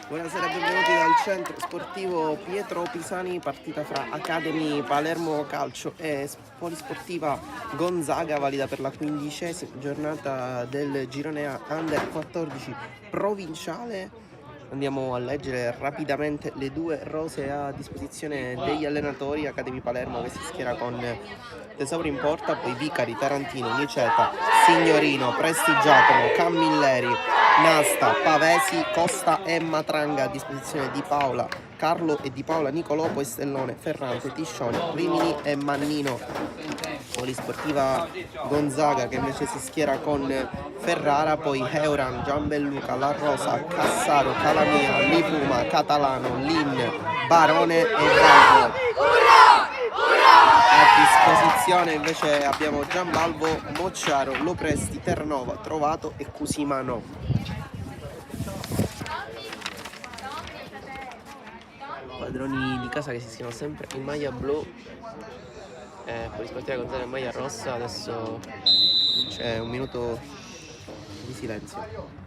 Buonasera e benvenuti dal centro sportivo Pietro Pisani, partita fra Academy Palermo Calcio e Polisportiva Gonzaga, valida per la 15ª giornata del girone A Under 14 provinciale. Andiamo a leggere rapidamente le due rose a disposizione degli allenatori. Academy Palermo che si schiera con Tesauro in porta, poi Vicari, Tarantino, Niceta, Signorino, Presti Giacomo, Camilleri, Nasta, Pavesi, Costa e Matranga. A disposizione di Paola, Carlo e di Paola Nicolò, poi Stellone, Ferrante, Tiscioni, Rimini e Mannino. Polisportiva Gonzaga che invece si schiera con Ferrara, poi Euran, Gianbelluca, La Rosa, Cassaro, Calamia, Lipuma, Catalano, Lin, Barone e Valvo. A disposizione invece abbiamo Gianbalvo, Mocciaro, Lopresti, Terranova, Trovato e Cusimano. Padroni di casa che si schierano sempre in maglia blu, Polisportiva Gonzaga in maglia rossa. Adesso c'è un minuto di silenzio.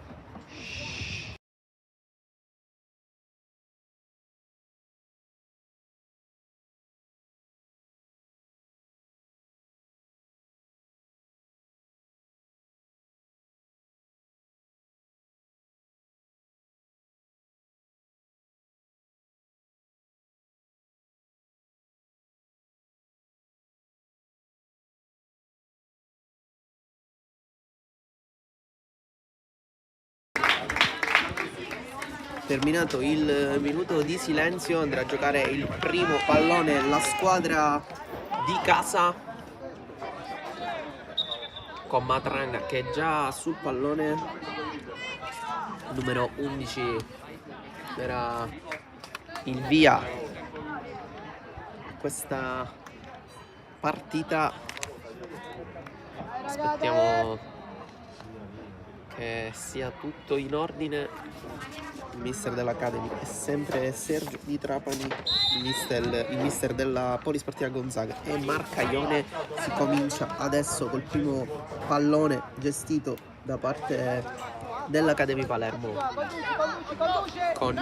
Terminato il minuto di silenzio, andrà a giocare il primo pallone la squadra di casa con Matranga che è già sul pallone. Numero 11 era il via a questa partita. Aspettiamo che sia tutto in ordine. Il mister dell'Academy è sempre Sergio Di Trapani, il mister della Polisportiva Gonzaga e Marcaione. Si comincia adesso col primo pallone gestito da parte dell'Academy Palermo con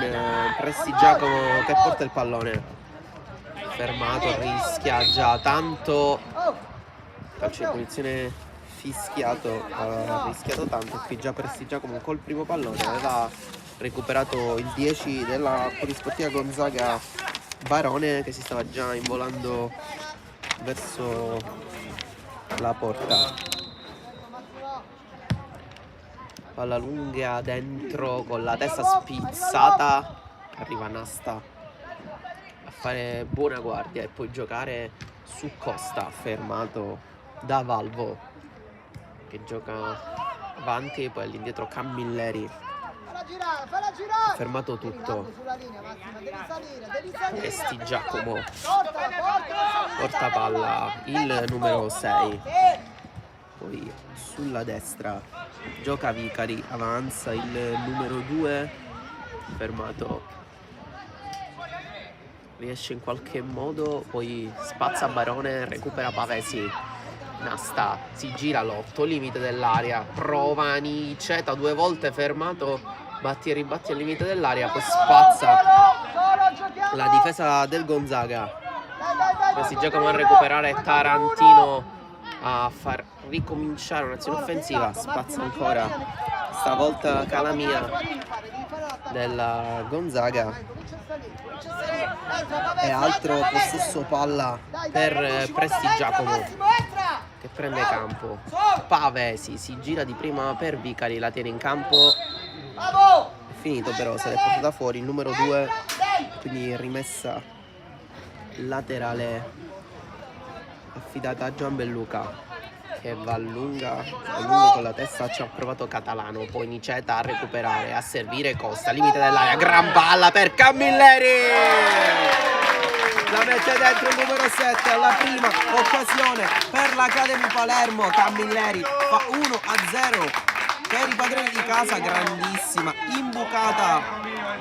Presti Giacomo che porta il pallone, fermato, rischia già tanto, calcio di punizione fischiato, ha rischiato tanto e qui già Presti Giacomo col primo pallone aveva recuperato il 10 della Polisportiva Gonzaga, Barone, che si stava già involando verso la porta. Palla lunga dentro con la testa spizzata, arriva Nasta a fare buona guardia e poi giocare su Costa, fermato da Valvo che gioca avanti, poi all'indietro Camilleri. Fermato tutto. Presti Giacomo porta palla il numero 6, poi sulla destra gioca Vicari, avanza il numero 2, fermato, riesce in qualche modo, poi spazza Barone, recupera Pavesi. Nasta si gira l'8, limite dell'area, prova Niceta 2 volte, fermato, batti e ribatti al limite dell'area, poi spazza la difesa del Gonzaga. Questi giocano a recuperare Tarantino a far ricominciare un'azione offensiva, spazza ancora, stavolta Calamia della Gonzaga e altro possesso palla per Presti Giacomo che prende campo. Pavesi si gira di prima per Vicari, la tiene in campo, è finito però, se l'è portata fuori il numero 2, quindi rimessa laterale affidata a Gianbelluca che va lunga con la testa. Ci ha provato Catalano, poi Niceta a recuperare, a servire Costa, limite dell'area, gran palla per Camilleri, la mette dentro il numero 7 alla prima occasione per l'Academy Palermo. Camilleri fa 1-0 per i padroni di casa, grandissima imbucata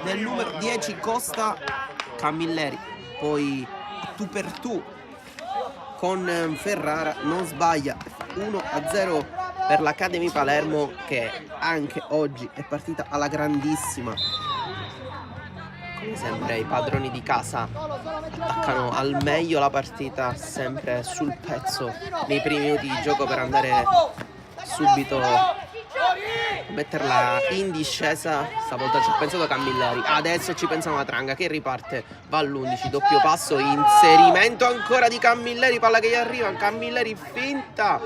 del numero 10 Costa. Camilleri poi tu per tu con Ferrara non sbaglia, 1-0 per l'Academy Palermo che anche oggi è partita alla grandissima. come sempre i padroni di casa attaccano al meglio la partita, sempre sul pezzo nei primi minuti di gioco per andare subito a metterla in discesa. Stavolta ci ha pensato Camilleri, adesso ci pensa Matranga che riparte, va all'11, doppio passo, inserimento ancora di Camilleri, palla che gli arriva, Camilleri finta,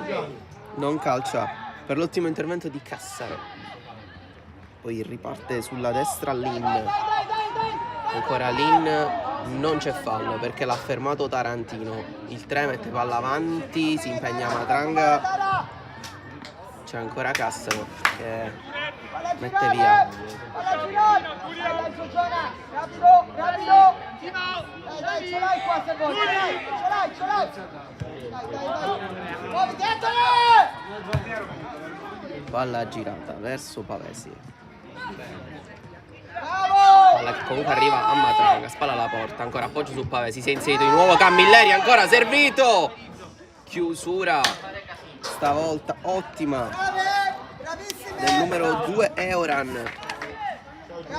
non calcia per l'ottimo intervento di Cassaro. Poi riparte sulla destra Lin, ancora Lin, non c'è fallo perché l'ha fermato Tarantino. Il 3 mette palla avanti, si impegna Matranga, c'è ancora Cassaro che mette via. Palla girata verso Pavesi, palla che comunque arriva a Matranga, spalla alla porta, ancora appoggio su Pavesi, si è inserito di nuovo Camilleri, ancora servito, chiusura stavolta ottima del numero 2 Euran,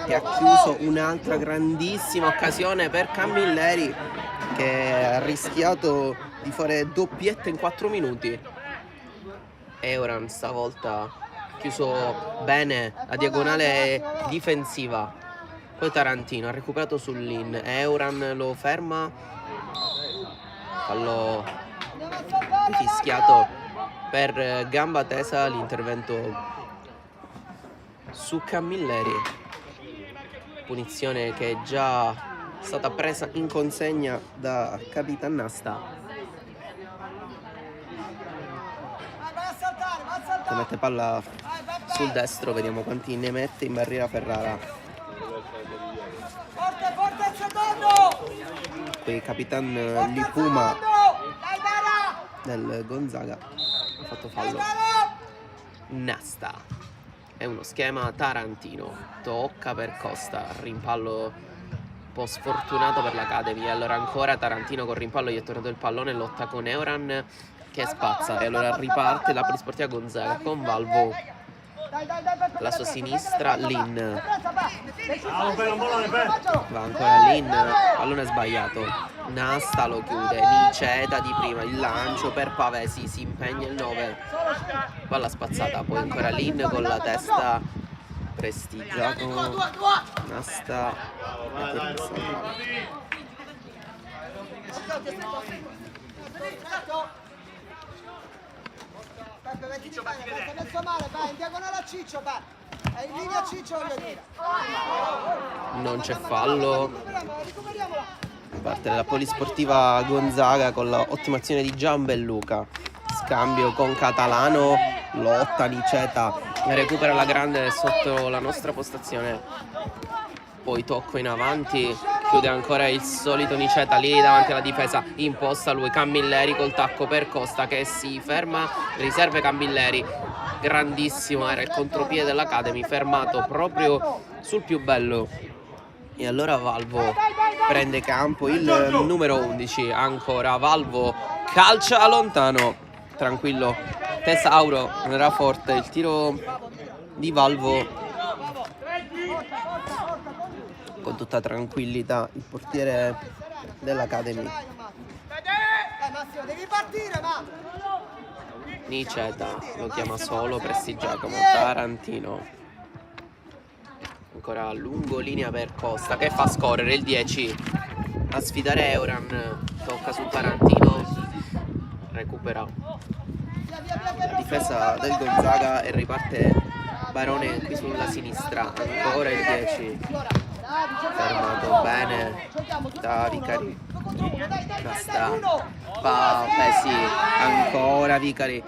che ha chiuso un'altra grandissima occasione per Camilleri, che ha rischiato di fare doppietta in 4 minuti. Euran stavolta ha chiuso bene la diagonale difensiva, poi Tarantino ha recuperato sull'in, Euran lo ferma, fallo fischiato per gamba tesa, l'intervento su Camilleri, punizione che è già stata presa in consegna da Capitan Nasta, che mette palla sul destro, vediamo quanti ne mette in barriera Ferrara. Qui Capitan Lipuma del Gonzaga ha fatto fallo. Nasta, è uno schema Tarantino, tocca per Costa, rimpallo un po' sfortunato per l'Academy, e allora ancora Tarantino con rimpallo, gli è tornato il pallone, lotta con Euran che spazza, e allora riparte la Polisportiva Gonzaga con Valvo alla sua sinistra, Lin, va ancora Lin, pallone sbagliato, Nasta lo chiude, Niceta di prima, il lancio per Pavesi, si impegna il 9, palla spazzata, poi ancora Lin con la testa, prestigiato Nasta, non c'è fallo da parte della Polisportiva Gonzaga con l'ottima azione di Gianbelluca, scambio con Catalano, lotta Niceta, recupera la grande sotto la nostra postazione, poi tocco in avanti, chiude ancora il solito Niceta lì davanti alla difesa, imposta lui Camilleri col tacco per Costa che si ferma, riserve Camilleri, grandissimo era il contropiede dell'Academy, fermato proprio sul più bello, e allora Valvo prende campo, il numero 11, ancora Valvo, calcia lontano, tranquillo Tesauro, non era forte il tiro di Valvo, con tutta tranquillità il portiere dell'Academy. Niceta lo chiama solo, Prestigiacomo, Tarantino, ancora lungo linea per Costa che fa scorrere il 10 a sfidare Euran, tocca su Tarantino, recupera la difesa del Gonzaga e riparte Barone qui sulla sinistra, ancora il 10 fermato bene da Vicari, basta Pavesi, ancora Vicari,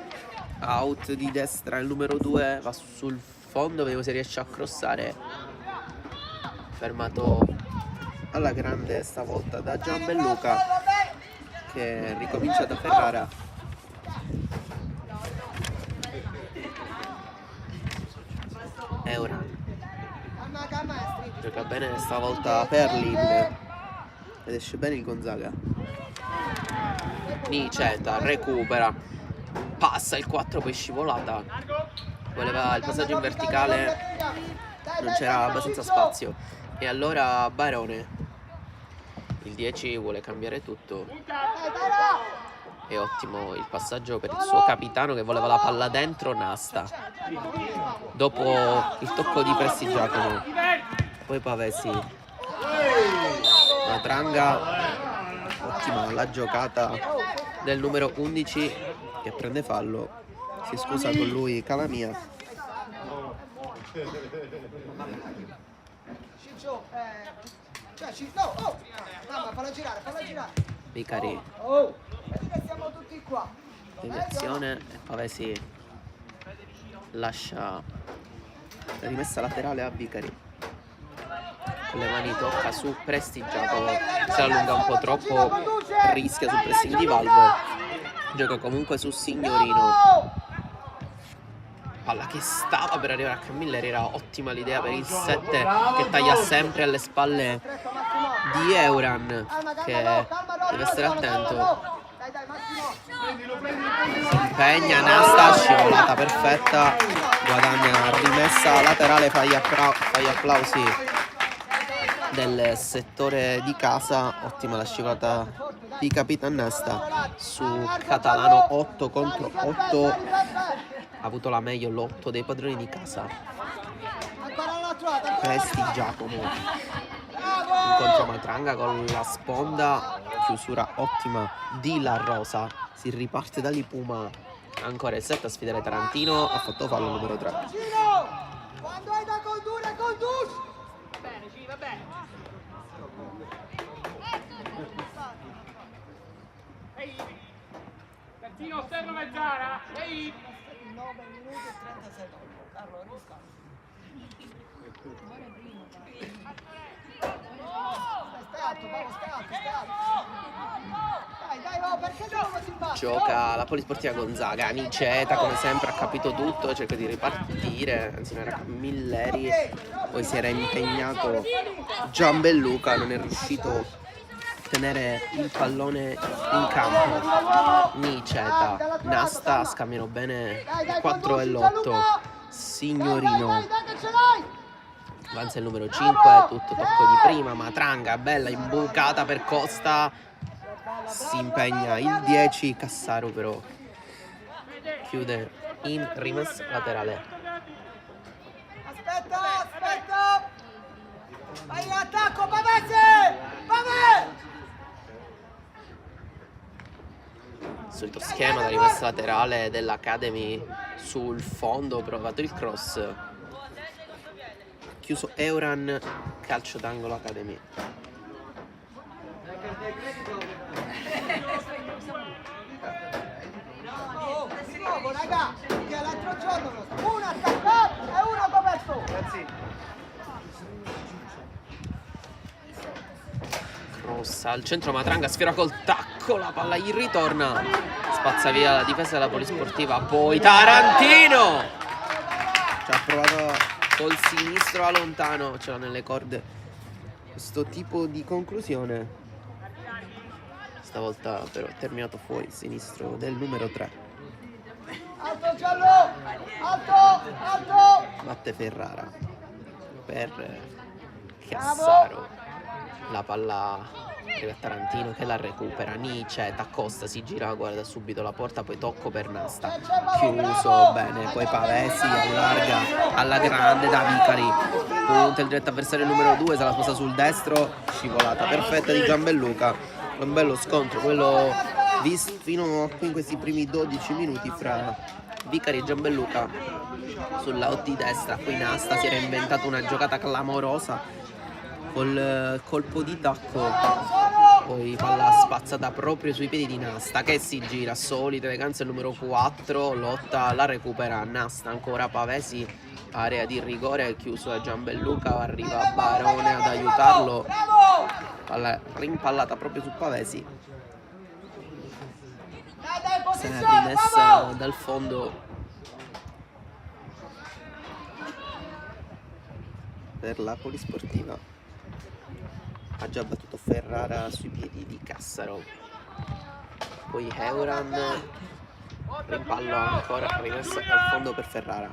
out di destra, il numero 2 va sul fondo, vediamo se riesce a crossare, fermato alla grande stavolta da Gianbelluca che ricomincia da Ferrara. Euran gioca bene stavolta per Lin ed esce bene il Gonzaga. Niceta recupera, passa il 4, poi scivolata, voleva il passaggio in verticale, non c'era abbastanza spazio, E allora Barone, il 10 vuole cambiare tutto. È ottimo il passaggio per il suo capitano che voleva la palla dentro Nasta. Dopo il tocco di Prestigiacomo. Poi Pavesi. Matranga. Ottima la giocata del numero 11 che prende fallo. Si scusa con lui Calamia. Vicari. Deviazione e Pavesi lascia la rimessa laterale a Vicari. Con le mani tocca su Prestigiacomo, si allunga un po' troppo, rischia sul pressing di Valvo, gioca comunque su Signorino. Palla che stava per arrivare a Camiller, era ottima l'idea per il 7 che taglia sempre alle spalle di Euran, che deve stare attento. Si impegna, Nasta, scivolata perfetta, guadagna rimessa laterale, fa gli applausi del settore di casa. Ottima la scivolata di Capitan Nasta su Catalano, 8 contro 8, ha avuto la meglio l'8 dei padroni di casa. Prestigiacomo incontra Matranga con la sponda, chiusura ottima di La Rosa, si riparte dall'Ipuma, ancora il 7 a sfidare Tarantino, ha fatto fallo numero 3. Quando hai da condurre, conduci! Bene, G, va bene. Ehi, Tarantino, osserva mezz'ora, ehi! 9 minuti e 30 secondi, Carlo, riscaldo. Gioca la Polisportiva Gonzaga, Niceta come sempre ha capito tutto, cerca di ripartire, anzi non era Milleri, poi si era impegnato Gianbelluca, non è riuscito a tenere il pallone in campo. Niceta, Nasta scambiano bene il 4 e l'8, Signorino. Avanza il numero 5, tutto tocco di prima, Matranga, bella imbucata per Costa, si impegna il 10, Cassaro però chiude in rimessa laterale. Aspetta! Vai in attacco, Pavese! Pavese! Solito schema da rimessa laterale dell'Academy sul fondo, provato il cross. Chiuso Euran, calcio d'angolo Academy. Di nuovo, raga, che l'altro giorno uno attaccato e uno coperto. Cross al centro, Matranga sfiora col tacco, la palla gli ritorna, spazza via la difesa della Polisportiva, poi Tarantino ci ha provato col sinistro a lontano, ce l'ha nelle corde questo tipo di conclusione. Stavolta però terminato fuori il sinistro del numero 3. Alto giallo! Alto! Batte Ferrara per Cassaro, la palla arriva a Tarantino che la recupera, Niceta, Costa si gira, guarda subito la porta, poi tocco per Nasta, chiuso bene, poi Pavesi allarga alla grande da Vicari, punta il diretto avversario numero 2, se la sposa sul destro, scivolata perfetta di Gianbelluca, un bello scontro quello visto fino qui in questi primi 12 minuti fra Vicari e Gianbelluca sulla OT di destra. Qui Nasta si era inventato una giocata clamorosa col colpo di tacco, poi palla spazzata proprio sui piedi di Nasta che si gira, solita eleganza il numero 4, lotta, la recupera Nasta, ancora Pavesi, area di rigore, chiuso da Gianbelluca, arriva Barone ad aiutarlo, palla rimpallata proprio su Pavesi, se n'è rimessa dal fondo per la Polisportiva. Ha già battuto Ferrara sui piedi di Cassaro, poi Euran, rimpallo ancora rimessa al fondo per Ferrara.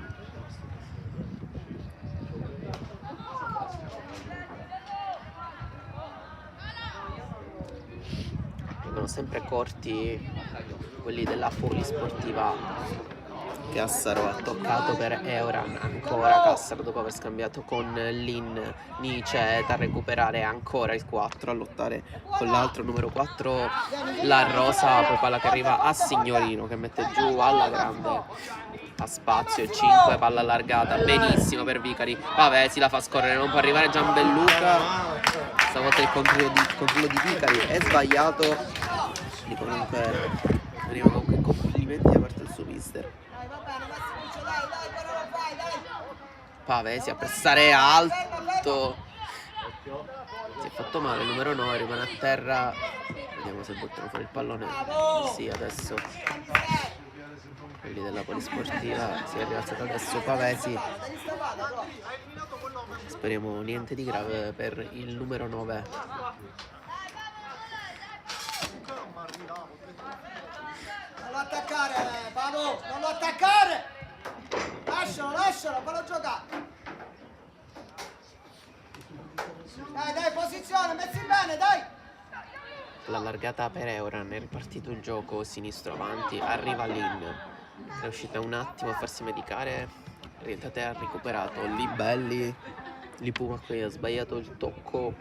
sempre corti quelli della Polisportiva. Cassaro ha toccato per Euran, ancora Cassaro dopo aver scambiato con Lin. Nice da recuperare ancora il 4, a lottare con l'altro numero 4 la Rosa, poi palla che arriva a Signorino che mette giù alla grande, a spazio, 5, palla allargata, benissimo per Vicari. Pavesi la fa scorrere, non può arrivare Gianbelluca, stavolta il controllo di Vicari è sbagliato, quindi comunque arrivano comunque complimenti da parte del suo mister. Pavesi a pressare alto, si è fatto male il numero 9, rimane a terra, vediamo se buttano fuori il pallone. Sì, adesso quelli della Polisportiva si è rialzato adesso Pavesi, speriamo niente di grave per il numero 9. Non lo attaccare, Pavo, non lo attaccare! Lascialo, fallo giocare! Dai, posizione, messi bene, dai! L'allargata per Euran, è ripartito il gioco, sinistro avanti, arriva Lin, è riuscita un attimo a farsi medicare, Rientrate ha recuperato, Libelli, Lipuma qui ha sbagliato il tocco,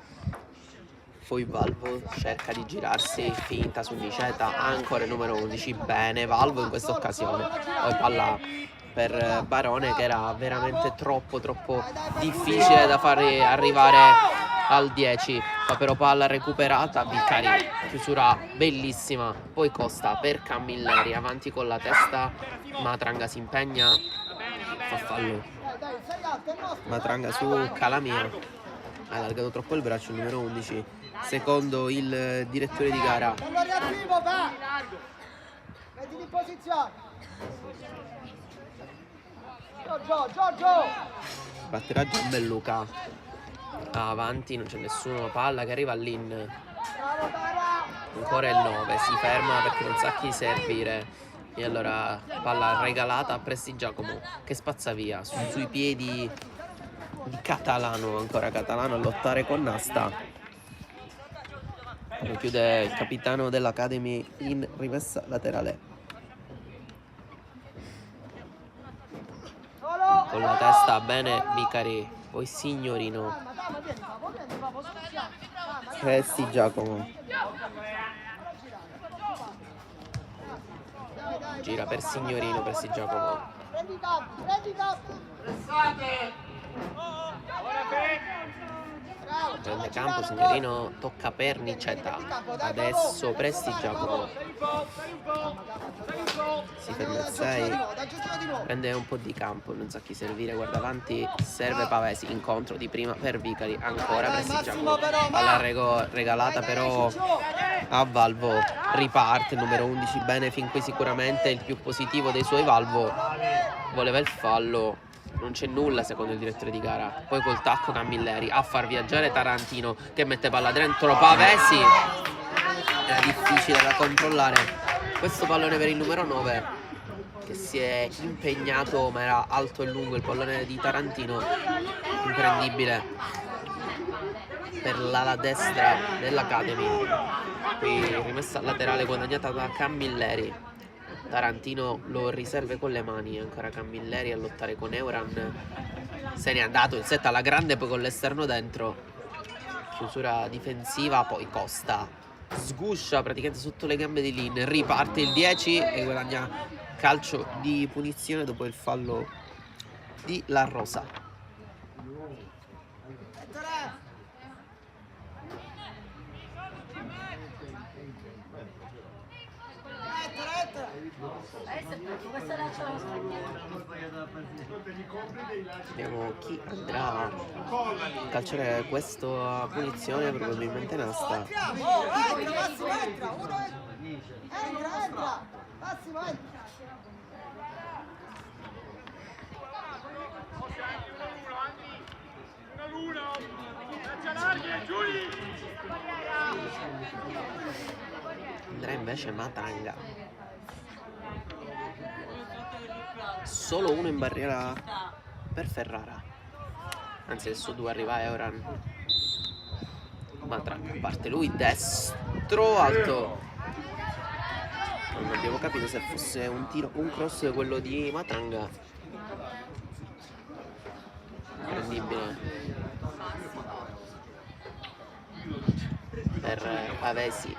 poi Valvo cerca di girarsi, finta su Niceta, ancora il numero 11, bene Valvo in questa occasione, poi palla per Barone che era veramente troppo difficile da fare arrivare al 10, fa però palla recuperata, Vicari, chiusura bellissima, poi Costa per Camilleri, avanti con la testa, Matranga si impegna, fa fallo, Matranga su Calamia, ha allargato troppo il braccio il numero 11, secondo il direttore di gara. Mettiti in posizione. Giorgio. Batterà Gianbelluca, avanti non c'è nessuno, palla che arriva all'in, ancora il 9, si ferma perché non sa chi servire, e allora palla regalata a Prestigiacomo che spazza via sui piedi di Catalano, ancora Catalano a lottare con Nasta, lo chiude il capitano dell'Academy in rimessa laterale. Con la testa bene Vicari, poi Signorino, Prestigiacomo, gira per Signorino, Prestigiacomo, prende campo, Signorino tocca per Niceta, adesso Prestigiacomo, si ferma il 6, prende un po' di campo, non sa chi servire, guarda avanti, serve Pavesi, incontro di prima per Vicari, ancora Prestigiacomo, palla regalata però a Valvo, riparte il numero 11 bene fin qui, sicuramente il più positivo dei suoi Valvo, voleva il fallo, non c'è nulla secondo il direttore di gara, poi col tacco Camilleri a far viaggiare Tarantino che mette palla dentro Pavesi, era difficile da controllare questo pallone per il numero 9 che si è impegnato, ma era alto e lungo il pallone di Tarantino, imprendibile per l'ala destra dell'Academy, qui rimessa laterale guadagnata da Camilleri, Tarantino lo riserve con le mani, ancora Camilleri a lottare con Euran, se n'è andato il set alla grande poi con l'esterno dentro, chiusura difensiva, poi Costa sguscia praticamente sotto le gambe di Lin, riparte il 10 e guadagna calcio di punizione dopo il fallo di La Rosa. Vediamo chi andrà a calciare questa punizione, probabilmente Nasta. Entra, Massimo, entra. Andrà invece Matranga, solo uno in barriera per Ferrara, anzi adesso 2 arriva Euran, Matranga parte lui, destro alto, Non abbiamo capito se fosse un tiro, un cross quello di Matranga. Incredibile. Per Pavesi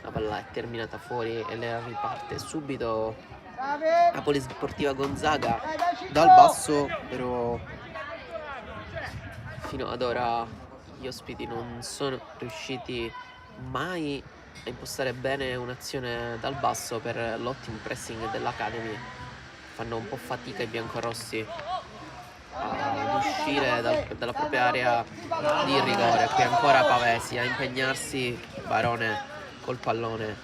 la palla è terminata fuori e le riparte subito la Polisportiva Gonzaga Dal basso però fino ad ora gli ospiti non sono riusciti mai a impostare bene un'azione dal basso per l'ottimo pressing dell'Academy. Fanno un po' fatica i biancorossi a uscire dalla propria area di rigore. Qui ancora Pavesi a impegnarsi. Barone col pallone,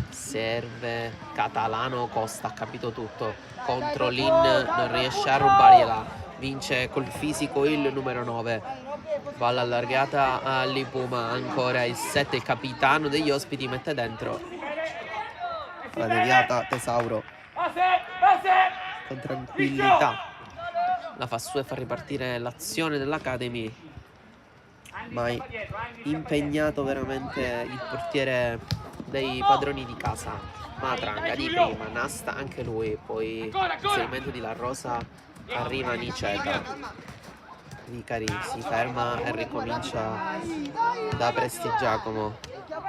serve Catalano. Costa ha capito tutto contro Lin, non riesce a rubargliela, vince col fisico il numero 9. Palla allargata a Lipuma, ancora il 7, il capitano degli ospiti mette dentro. la deviata Tesauro con tranquillità La fa sua e fa ripartire l'azione dell'Academy. mai impegnato veramente il portiere dei padroni di casa. Matranga di prima, Nasta anche lui, poi inserimento di La Rosa, arriva Niceta. Vicari si ferma e ricomincia da Prestigiacomo.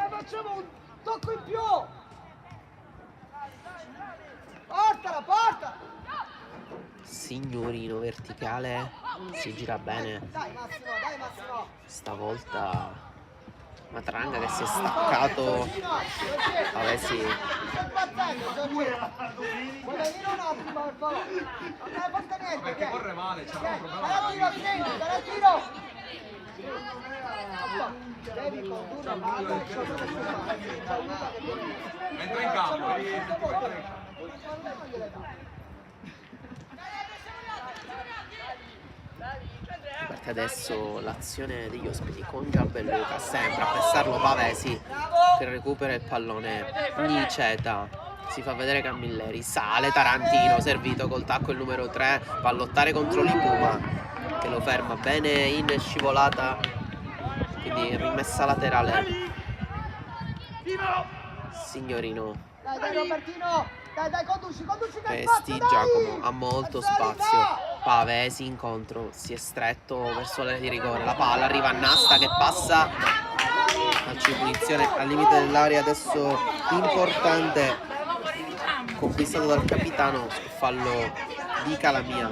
Facciamo un tocco in più! Portala, porta! Signorino verticale, si gira bene. Dai Massimo! Stavolta Matranga che si è staccato. Pavesi Stai battendo, Giorgio! Vuoi venire un attimo, per favore? Non me ne porta niente, perché corre male, c'è un problema. Dai al tiro! Devi condurre la palla e Entra in campo. parte adesso l'azione degli ospiti con Gianbelluca, sempre a pestarlo Pavesi che recupera il pallone. Niceta si fa vedere Camilleri, sale Tarantino, servito col tacco il numero 3, va a lottare contro Lipuma che lo ferma bene in scivolata, quindi rimessa laterale. Signorino Dai Robertino! Dai, conduci che Prestigiacomo ha molto spazio. Pavesi in contro, si è stretto verso l'area di rigore. La palla arriva a Nasta che passa. calcio di punizione al limite dell'area adesso importante, conquistato dal capitano, fallo di Calamia.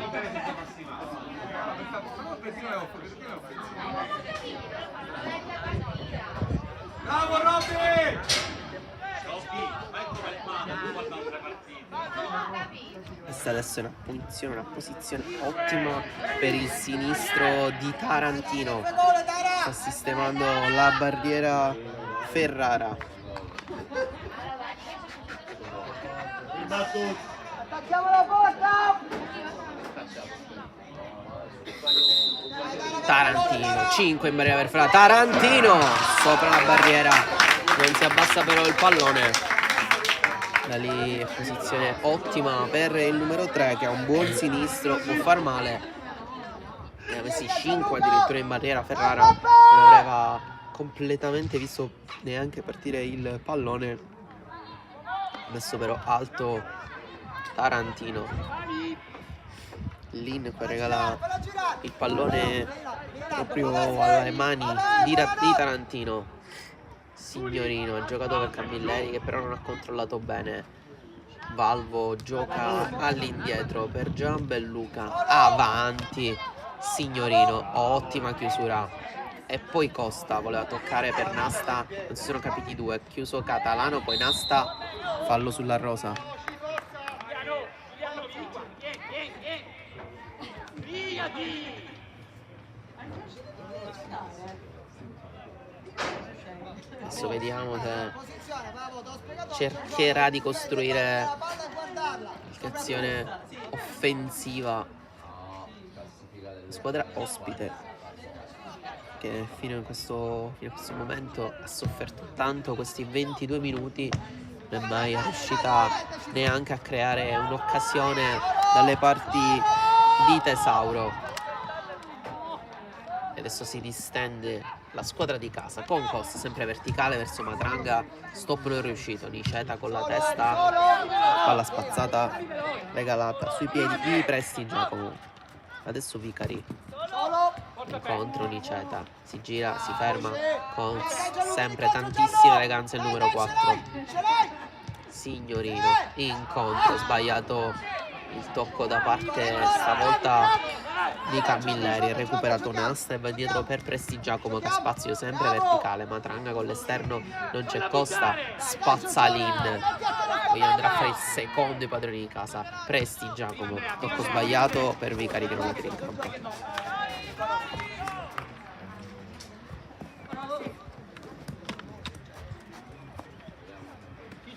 Bravo Robby! Questa adesso è una posizione ottima per il sinistro di Tarantino. Sta sistemando la barriera Ferrara. Attacchiamo la porta! Tarantino, 5 in barriera per Ferrara. Tarantino sopra la barriera, non si abbassa però il pallone. Da lì posizione ottima per il numero 3 che ha un buon sinistro, può far male. Ne ha messi 5 addirittura in barriera. Ferrara non aveva completamente visto neanche partire il pallone. Adesso però alto Tarantino. Lin poi regala il pallone proprio alle mani di Tarantino. Signorino ha giocato per Camilleri che però non ha controllato bene. Valvo gioca all'indietro per Gianbelluca, avanti Signorino, ottima chiusura. E poi Costa voleva toccare per Nasta, non si sono capiti due, chiuso Catalano, poi Nasta, fallo sulla Rosa. Adesso vediamo se cercherà di costruire qualche azione offensiva. La squadra ospite che fino a questo momento ha sofferto tanto questi 22 minuti, non è mai riuscita neanche a creare un'occasione dalle parti di Tesauro. adesso si distende la squadra di casa con Costa sempre verticale verso Matranga. Stop non riuscito. Niceta con la testa, palla spazzata regalata sui piedi di Prestigiacomo. Adesso Vicari incontro Niceta, si gira, si ferma con sempre tantissima eleganza il numero 4 Signorino. Incontro sbagliato il tocco da parte stavolta di Camilleri, recuperato un'asta e va dietro per Prestigiacomo che ha spazio sempre verticale. Matranga con l'esterno, non c'è Costa, spazza Lin, poi andrà a fare il secondo i padroni di casa. Prestigiacomo, tocco sbagliato per Vicari che non la tira in campo.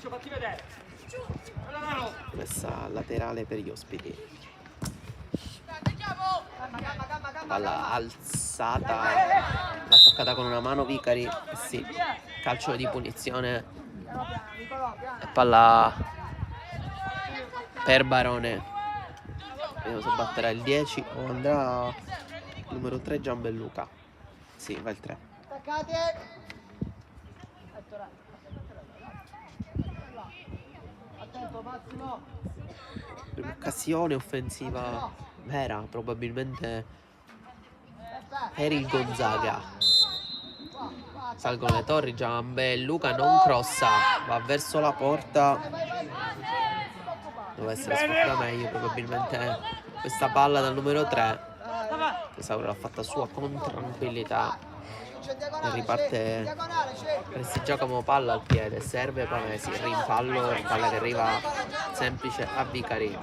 Fatti vedere. Messa laterale per gli ospiti. Palla alzata, l'ha toccata con una mano Vicari. Sì, calcio di punizione. E palla per Barone. Vediamo se batterà il 10 o andrà il numero 3 Gianbelluca. Sì, va il 3. Attaccate. Attento Massimo. Occasione offensiva vera, probabilmente per il Gonzaga. Salgono le torri, Gianbelluca non crossa, va verso la porta. Deve essere sfruttata meglio probabilmente questa palla dal numero 3. Tesauro l'ha fatta sua con tranquillità. E riparte Prestigiacomo, palla al piede, serve Pavesi, rimpallo, palla che arriva semplice a Vicari.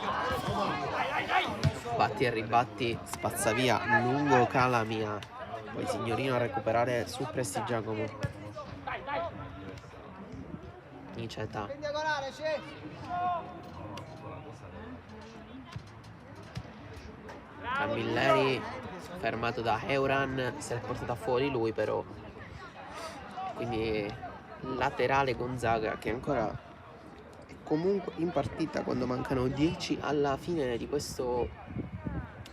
Batti e ribatti, spazza via lungo Calamia, poi Signorino a recuperare su Prestigiacomo. Niceta, Camilleri fermato da Euran, si è portata fuori lui però, quindi laterale Gonzaga che ancora è comunque in partita quando mancano 10 alla fine di questo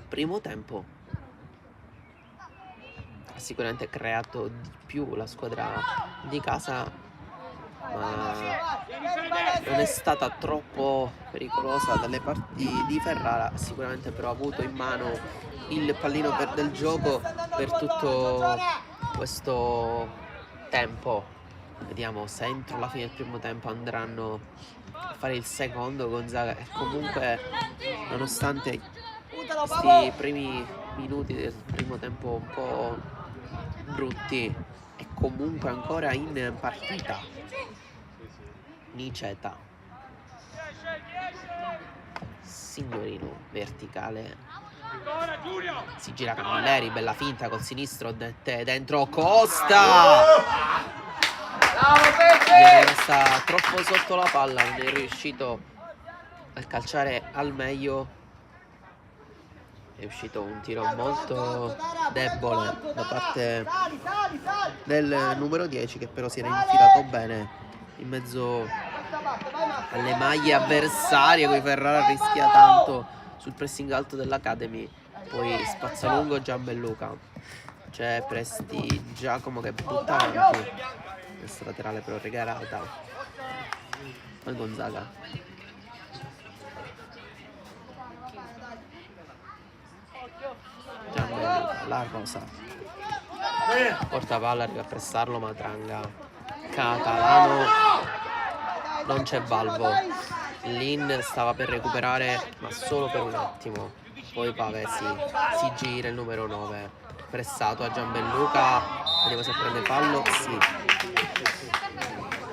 primo tempo. Ha sicuramente creato di più la squadra di casa, ma non è stata troppo pericolosa dalle parti di Ferrara. Sicuramente però ha avuto in mano il pallino del gioco per tutto questo tempo. Vediamo se entro la fine del primo tempo andranno a fare il secondo. Gonzaga e comunque nonostante questi primi minuti del primo tempo un po' brutti è comunque ancora in partita. Niceta, Signorino verticale, si gira Camilleri, bella finta col sinistro, dentro Costa, è rimasta troppo sotto la palla, non è riuscito a calciare al meglio. È uscito un tiro molto debole da parte del numero 10 che però si era infilato bene in mezzo alle maglie avversarie. Qui Ferrara rischia tanto sul pressing alto dell'Academy, poi spazza lungo Gianbelluca, c'è Prestigiacomo che butta avanti, questa laterale però regalata al Gonzaga. Gianbelluca, la Rosa porta palla, arriva a pressarlo Matranga, Catalano, non c'è Valvo, Lin stava per recuperare ma solo per un attimo, poi Pavesi si gira il numero 9, pressato a Gianbelluca, vediamo se prende fallo, sì,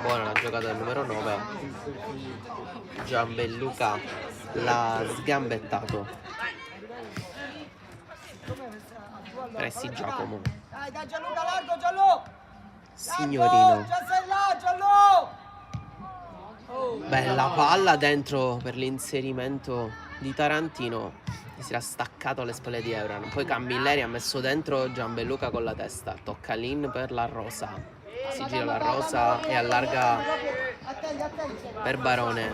buona la giocata del numero 9, Gianbelluca l'ha sgambettato. Prestigiacomo, Dai Gianluca, largo Gianlu! Signorino, Già sei là Gianlu! bella palla dentro per l'inserimento di Tarantino, che si era staccato alle spalle di Euran. Poi Camilleri ha messo dentro Gianbelluca con la testa, tocca Lin per la Rosa, si gira la Rosa e allarga per Barone,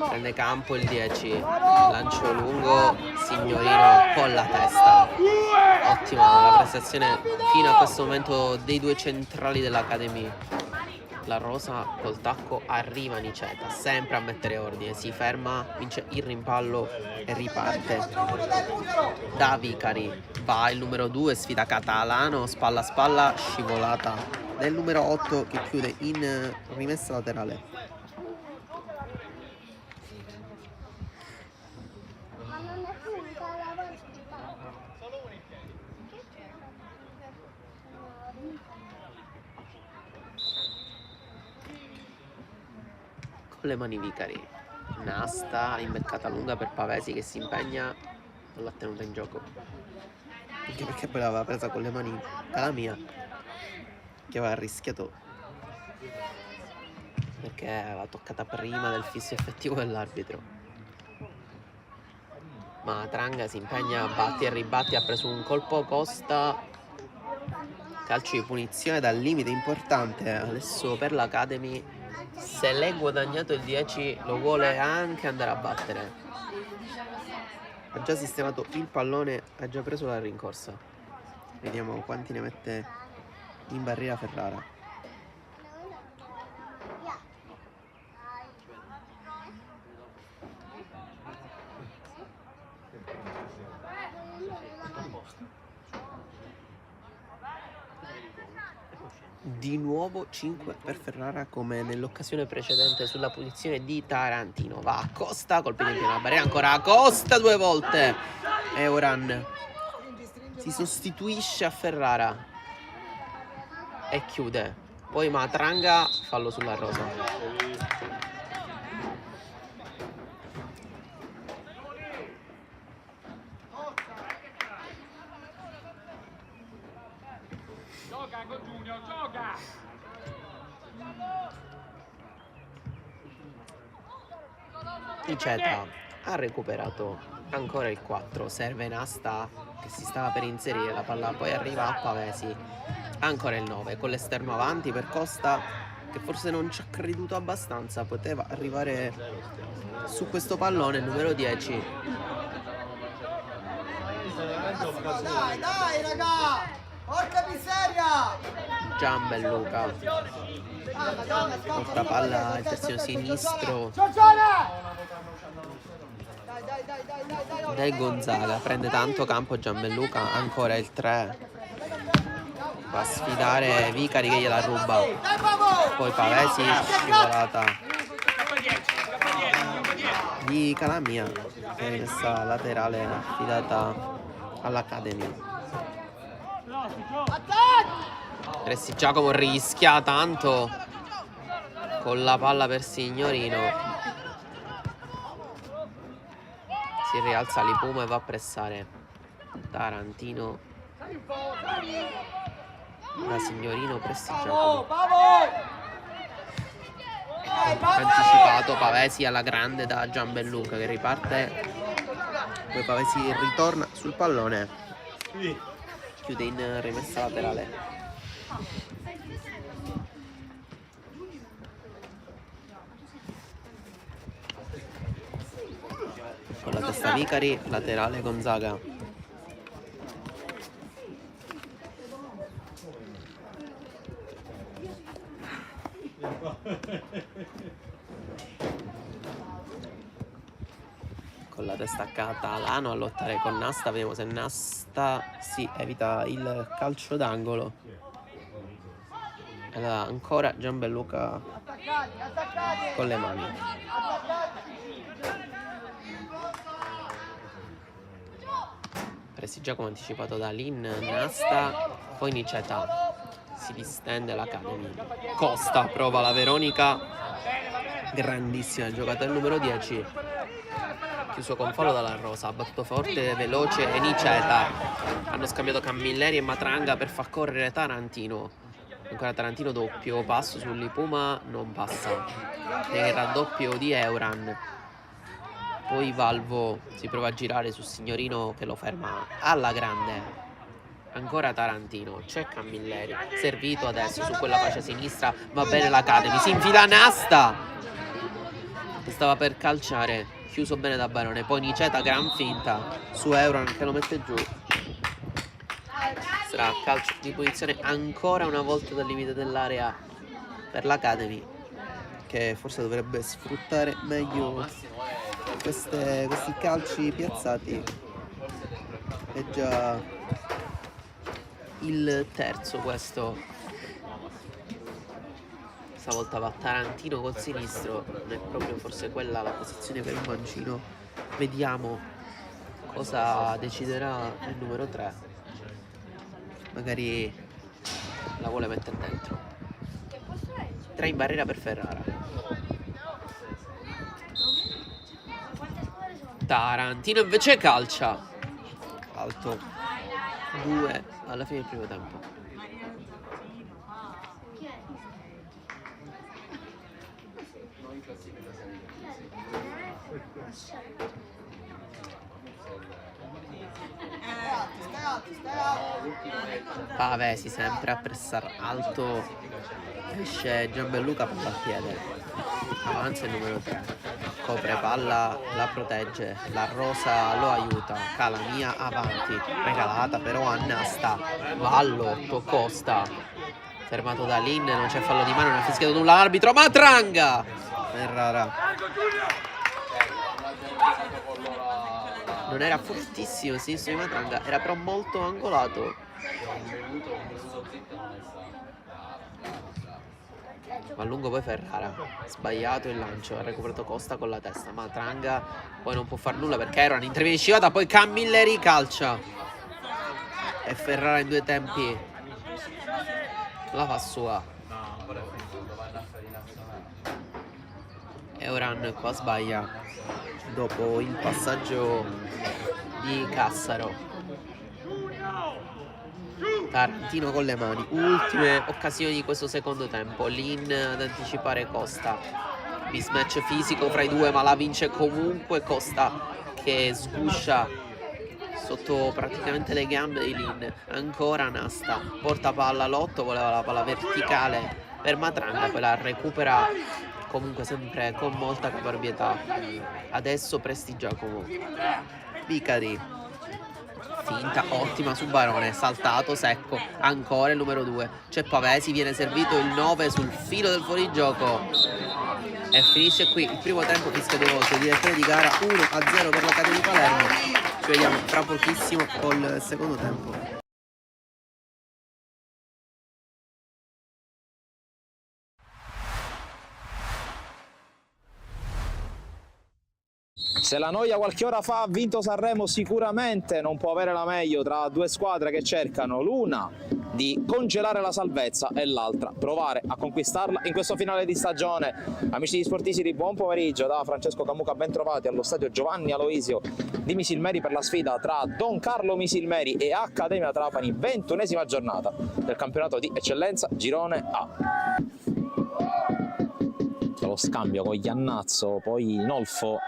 prende campo il 10, lancio lungo, Signorino con la testa, Ottima la prestazione fino a questo momento dei due centrali dell'Academy. La Rosa col tacco arriva Niceta, sempre a mettere ordine, si ferma, vince il rimpallo e riparte. Da Vicari va il numero 2, sfida Catalano, spalla a spalla, scivolata del numero 8 che chiude in rimessa laterale. Con le mani Vicari, Nasta imbeccata lunga per Pavesi che si impegna, non l'ha tenuta in gioco, anche perché poi l'aveva presa con le mani dalla mia, che aveva rischiato perché aveva toccata prima del fischio effettivo dell'arbitro. Ma Tranga si impegna, batti e ribatti, ha preso un colpo Costa, calcio di punizione dal limite importante adesso per l'Academy. Se l'è guadagnato il 10 lo vuole anche andare a battere. Ha già sistemato il pallone, ha già preso la rincorsa. Vediamo quanti ne mette in barriera Ferrara. Di nuovo 5 per Ferrara come nell'occasione precedente sulla posizione di Tarantino. Va a Costa, colpito in piena barriera, ancora a Costa 2 volte. Euran si sostituisce a Ferrara e chiude. Poi Matranga, fallo sulla Rosa. Niceta ha recuperato ancora il 4, serve Nasta che si stava per inserire la palla, poi arriva a Pavesi, ancora il 9 con l'esterno avanti per Costa che forse non ci ha creduto abbastanza, poteva arrivare su questo pallone il numero 10. Dai raga, porca miseria. Gianbelluca porta palla al terzino sinistro del Gonzaga, prende tanto campo Gianbelluca, ancora il 3, va a sfidare Vicari che gliela ruba, poi Pavesi, scivolata di Calamia che è messa laterale affidata all'Academy. Resti Giacomo rischia tanto con la palla per Signorino, si rialza Lipuma e va a pressare Tarantino da Signorino, Presti Giacomo, anticipato Pavesi alla grande da Gianbelluca che riparte, poi Pavesi ritorna sul pallone, chiude in rimessa laterale. Con la testa Vicari, laterale Gonzaga. Con la testa Catalano a lottare con Nasta, vediamo se Nasta si evita il calcio d'angolo. Allora, ancora Gianbelluca con le mani. Presti Giacomo anticipato da Lin, Nasta, poi Niceta, si distende l'Academy. Costa prova la Veronica, grandissima giocata del numero 10, chiuso con fallo dalla Rosa, ha battuto forte, veloce e Niceta. Hanno scambiato Camilleri e Matranga per far correre Tarantino. Ancora Tarantino, doppio passo sull'Ipuma, non passa. E il raddoppio di Euran. Poi Valvo si prova a girare su Signorino che lo ferma alla grande. Ancora Tarantino, c'è Camilleri, servito adesso su quella fascia sinistra, va bene l'Academy, si infila Nasta, stava per calciare, chiuso bene da Barone, poi Niceta gran finta su Euron che lo mette giù. Sarà calcio di punizione ancora una volta dal limite dell'area per l'Academy, che forse dovrebbe sfruttare meglio questi calci piazzati. È già il terzo questo. Stavolta va Tarantino col sinistro, non è proprio forse quella la posizione per un mancino. Vediamo cosa deciderà il numero 3. Magari la vuole mettere dentro. 3 in barriera per Ferrara. Tarantino invece calcia. Alto. 2 alla fine del primo tempo. Pavesi sempre a pressar alto, esce Gianbelluca, palla al piede, avanza il numero 3, copre palla, la protegge, la Rosa lo aiuta, Calamia avanti, regalata però a Nasta, va all'8, Costa, fermato da Lin, non c'è fallo di mano, non ha fischiato nulla l'arbitro, Matranga! Ferrara non era fortissimo il sinistro di Matranga, era però molto angolato. Ma a lungo poi Ferrara, sbagliato il lancio, ha recuperato Costa con la testa. Matranga poi non può far nulla perché Eroan interviene in scivolata, poi Camilleri calcia. E Ferrara in 2 tempi la fa sua. Eroan qua sbaglia dopo il passaggio di Cassaro. Tarantino con le mani, ultime occasioni di questo secondo tempo. Lin ad anticipare Costa, mismatch fisico fra i due ma la vince comunque Costa, che sguscia sotto praticamente le gambe di Lin. Ancora Nasta, porta palla all'8, voleva la palla verticale per Matranga, poi la recupera comunque sempre con molta caparbietà. Adesso Presti Giacomo, Vicari, finta ottima su Barone, saltato secco, ancora il numero 2, c'è Pavesi, viene servito il 9 sul filo del fuorigioco e finisce qui il primo tempo. Fischio di voto, direttore di gara, 1-0 per l'Academy di Palermo. Ci vediamo fra pochissimo col secondo tempo. Se la Noia qualche ora fa ha vinto Sanremo, sicuramente non può avere la meglio tra 2 squadre che cercano l'una di congelare la salvezza e l'altra provare a conquistarla in questo finale di stagione. Amici di Sportisiti, buon pomeriggio da Francesco Camuca, ben trovati allo stadio Giovanni Aloisio di Misilmeri per la sfida tra Don Carlo Misilmeri e Accademia Trapani, 21esima giornata del campionato di eccellenza Girone A. Lo scambio con Iannazzo, poi Nolfo,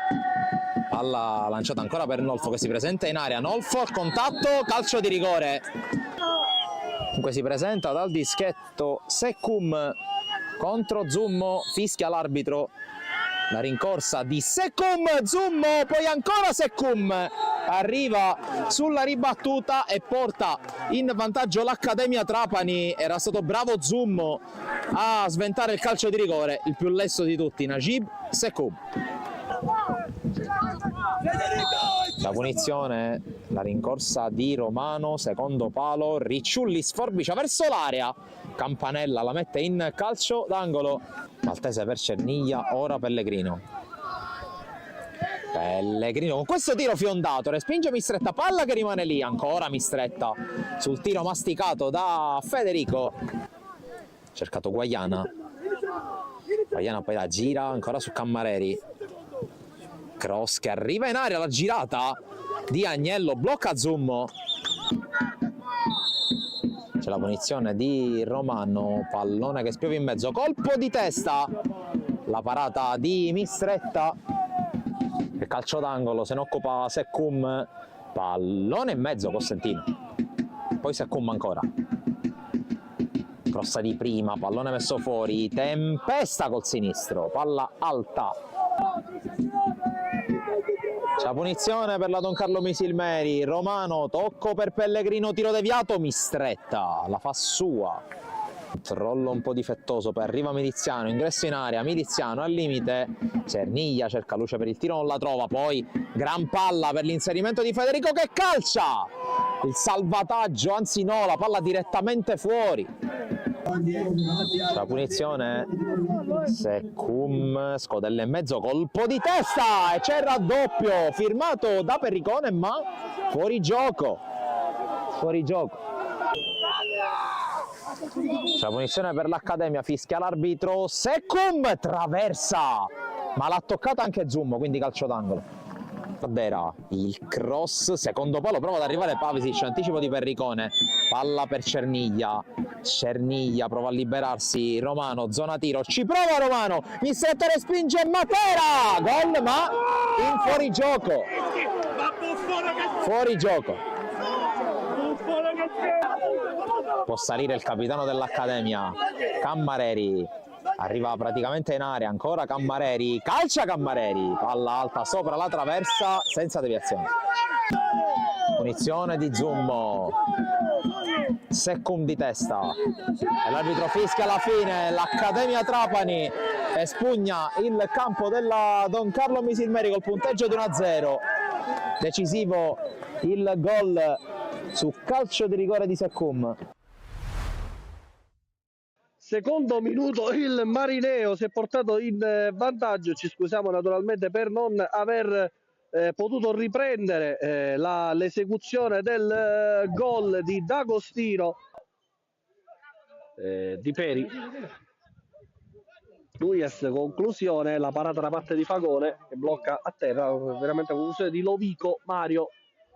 palla lanciata ancora per Nolfo che si presenta in area, Nolfo al contatto, calcio di rigore. Comunque si presenta dal dischetto Secum contro Zummo, fischia l'arbitro, la rincorsa di Secum, Zummo, poi ancora Secum, arriva sulla ribattuta e porta in vantaggio l'Accademia Trapani. Era stato bravo Zummo a sventare il calcio di rigore, il più lesso di tutti, Najib Secum. La punizione, la rincorsa di Romano, secondo palo, Ricciulli sforbicia verso l'area, Campanella la mette in calcio d'angolo, Maltese per Cerniglia, ora Pellegrino. Pellegrino con questo tiro fiondato, respinge Mistretta, palla che rimane lì, ancora Mistretta sul tiro masticato da Federico, cercato Guaiana, Guaiana poi la gira ancora su Cammareri, cross che arriva in area, la girata di Agnello, blocca Zummo, c'è la punizione di Romano, pallone che spiove in mezzo, colpo di testa, la parata di Mistretta, il calcio d'angolo, se ne occupa Secum, pallone in mezzo Costantino, poi Secum ancora, crossa di prima, pallone messo fuori, tempesta col sinistro, palla alta, C'è la punizione per la Don Carlo Misilmeri, Romano, tocco per Pellegrino, tiro deviato, Mistretta, la fa sua. Controllo un po' difettoso, poi arriva Miliziano, ingresso in area, Miliziano al limite, Cerniglia cerca luce per il tiro, non la trova, poi gran palla per l'inserimento di Federico che calcia! Il salvataggio, anzi no, la palla direttamente fuori. La punizione, Secum, scodella e mezzo, colpo di testa e c'è il raddoppio firmato da Perricone, ma fuori gioco. Fuori gioco. La punizione per l'Accademia, fischia l'arbitro, Secum traversa, ma l'ha toccata anche Zummo, quindi calcio d'angolo. Era il cross, secondo palo, prova ad arrivare Pavesic, anticipo di Perricone, palla per Cerniglia, Cerniglia prova a liberarsi, Romano, zona tiro, ci prova Romano, Mistretta respinge Matera, gol ma in fuorigioco, fuorigioco. Può salire il capitano dell'Accademia, Cammareri, arriva praticamente in area, ancora Cammareri, calcia Cammareri, palla alta sopra la traversa senza deviazione. Punizione di Zummo, Secum di testa e l'arbitro fischia alla fine, l'Accademia Trapani espugna il campo della Don Carlo Misilmeri col punteggio di 1-0, decisivo il gol su calcio di rigore di Secum. Secondo minuto il Marineo si è portato in vantaggio, ci scusiamo naturalmente per non aver potuto riprendere l'esecuzione del gol di D'Agostino di Peri. Nuies, conclusione, la parata da parte di Fagone che blocca a terra, veramente conclusione di Lovico Mario,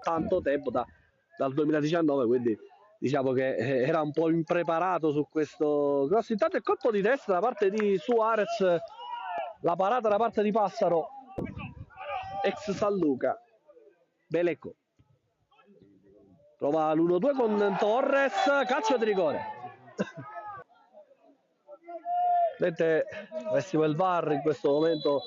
tanto tempo dal 2019, quindi diciamo che era un po' impreparato su questo grosso. Intanto il colpo di testa da parte di Suarez, la parata da parte di Passaro, ex San Luca. Beleco trova l'1-2 con Torres, calcio di rigore. Vedete, avessimo il VAR in questo momento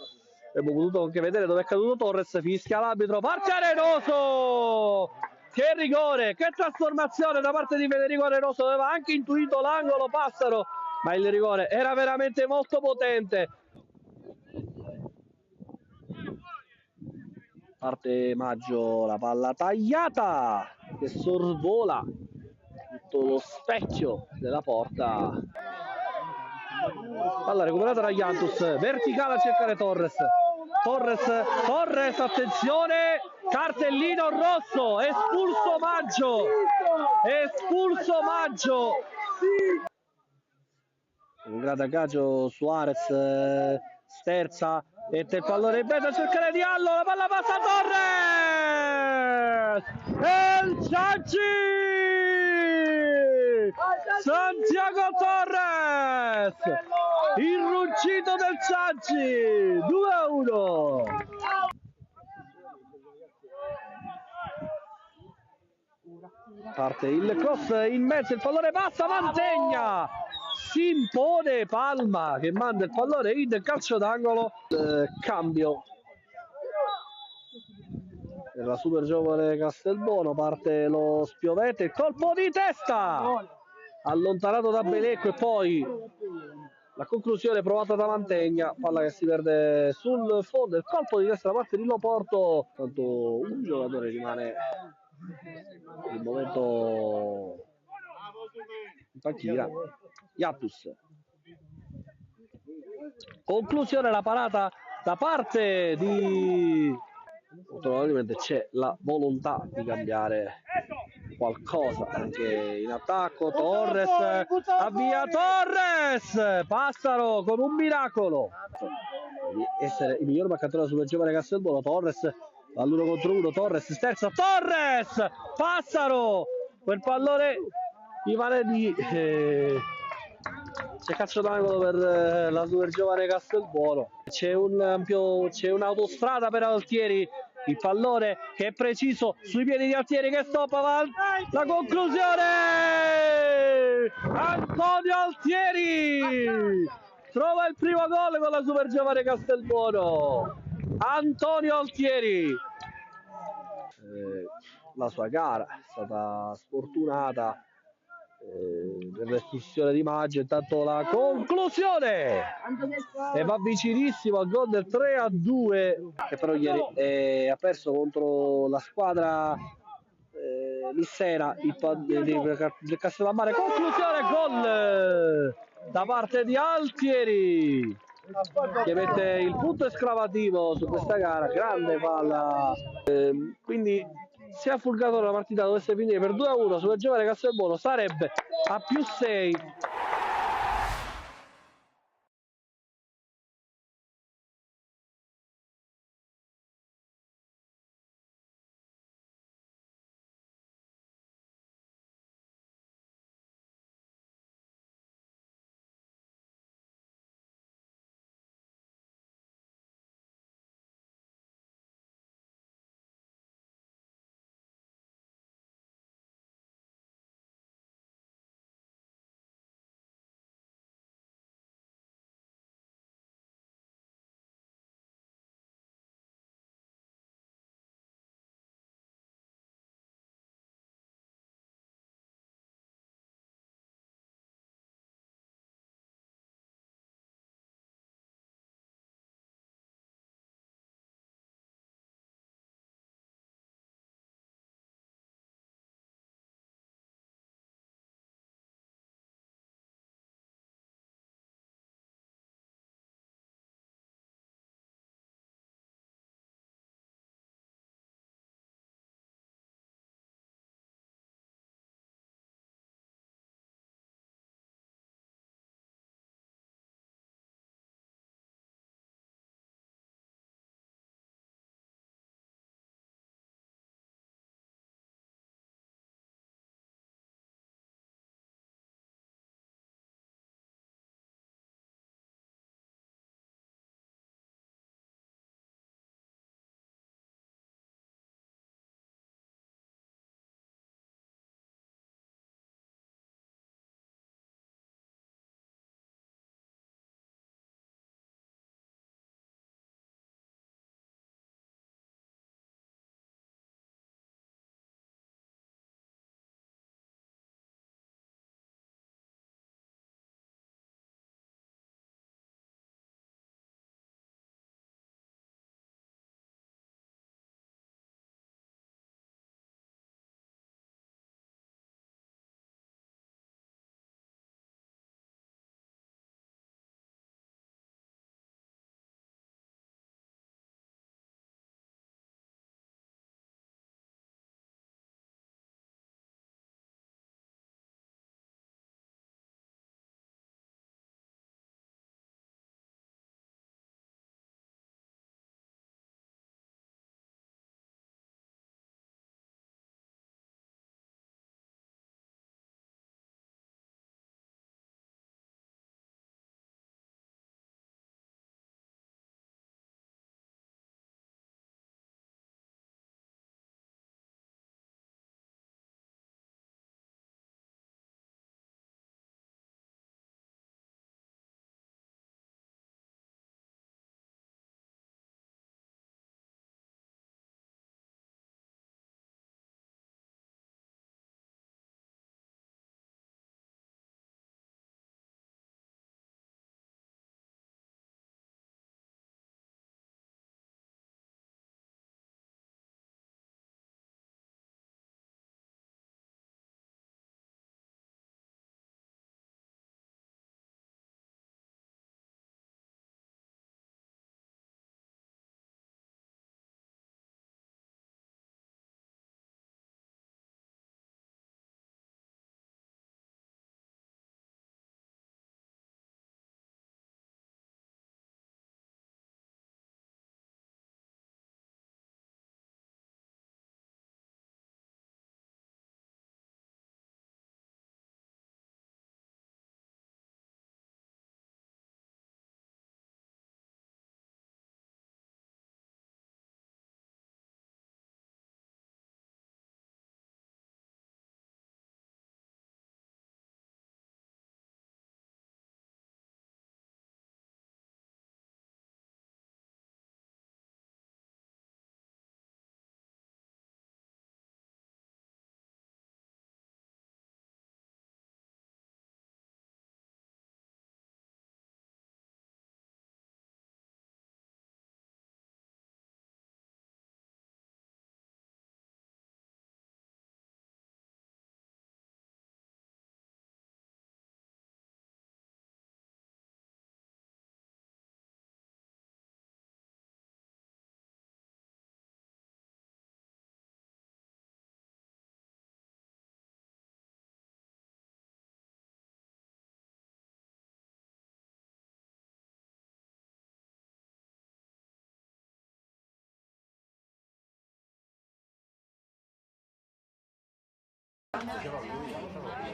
abbiamo potuto anche vedere dove è caduto Torres, fischia l'arbitro, parte Arenoso! Che rigore, che trasformazione da parte di Federico Arenoso, aveva anche intuito l'angolo Passaro, ma il rigore era veramente molto potente. Parte Maggio, la palla tagliata che sorvola tutto lo specchio della porta. Palla recuperata da Iantus, verticale a cercare Torres. Torres, attenzione, cartellino rosso, espulso Maggio. Un grande aggaggio Suarez, sterza, mette il pallone in mezzo a cercare Diallo, la palla passa a Torres! E il Ciacci! Santiago Torres! Il ruggito del Ciacci! 2-1! Parte il cross in mezzo, il pallone passa, Mantegna! Si impone Palma che manda il pallone in calcio d'angolo. Cambio per la super giovane Castelbuono, parte lo Spiovete, il colpo di testa allontanato da Belecco e poi la conclusione provata da Mantegna, palla che si perde sul fondo, il colpo di testa da parte di Loporto, tanto un giocatore rimane il momento in panchina. Iapus, conclusione la parata da parte di, probabilmente c'è la volontà di cambiare qualcosa anche in attacco. Torres, avvia Torres, Passaro con un miracolo di essere il miglior marcatore super giovane Castelbuono. Torres all'1 contro 1, Torres sterza, Torres, Passaro, quel pallone gli vale di c'è calcio d'angolo per la super giovane Castelbuono. C'è un'autostrada per Altieri, il pallone che è preciso sui piedi di Altieri che stoppa la conclusione. Antonio Altieri trova il primo gol con la super giovane Castelbuono. Antonio Altieri la sua gara, è stata sfortunata per l'espulsione di Maggio. Intanto la conclusione e va vicinissimo al gol del 3-2, che però ieri ha perso contro la squadra Lissera del Castellammare. Conclusione, gol da parte di Altieri, che mette il punto esclamativo su questa gara. Grande palla. Quindi se a Fulgatore la partita dovesse finire per 2-1 sulla giovane Castelbuono, sarebbe a +6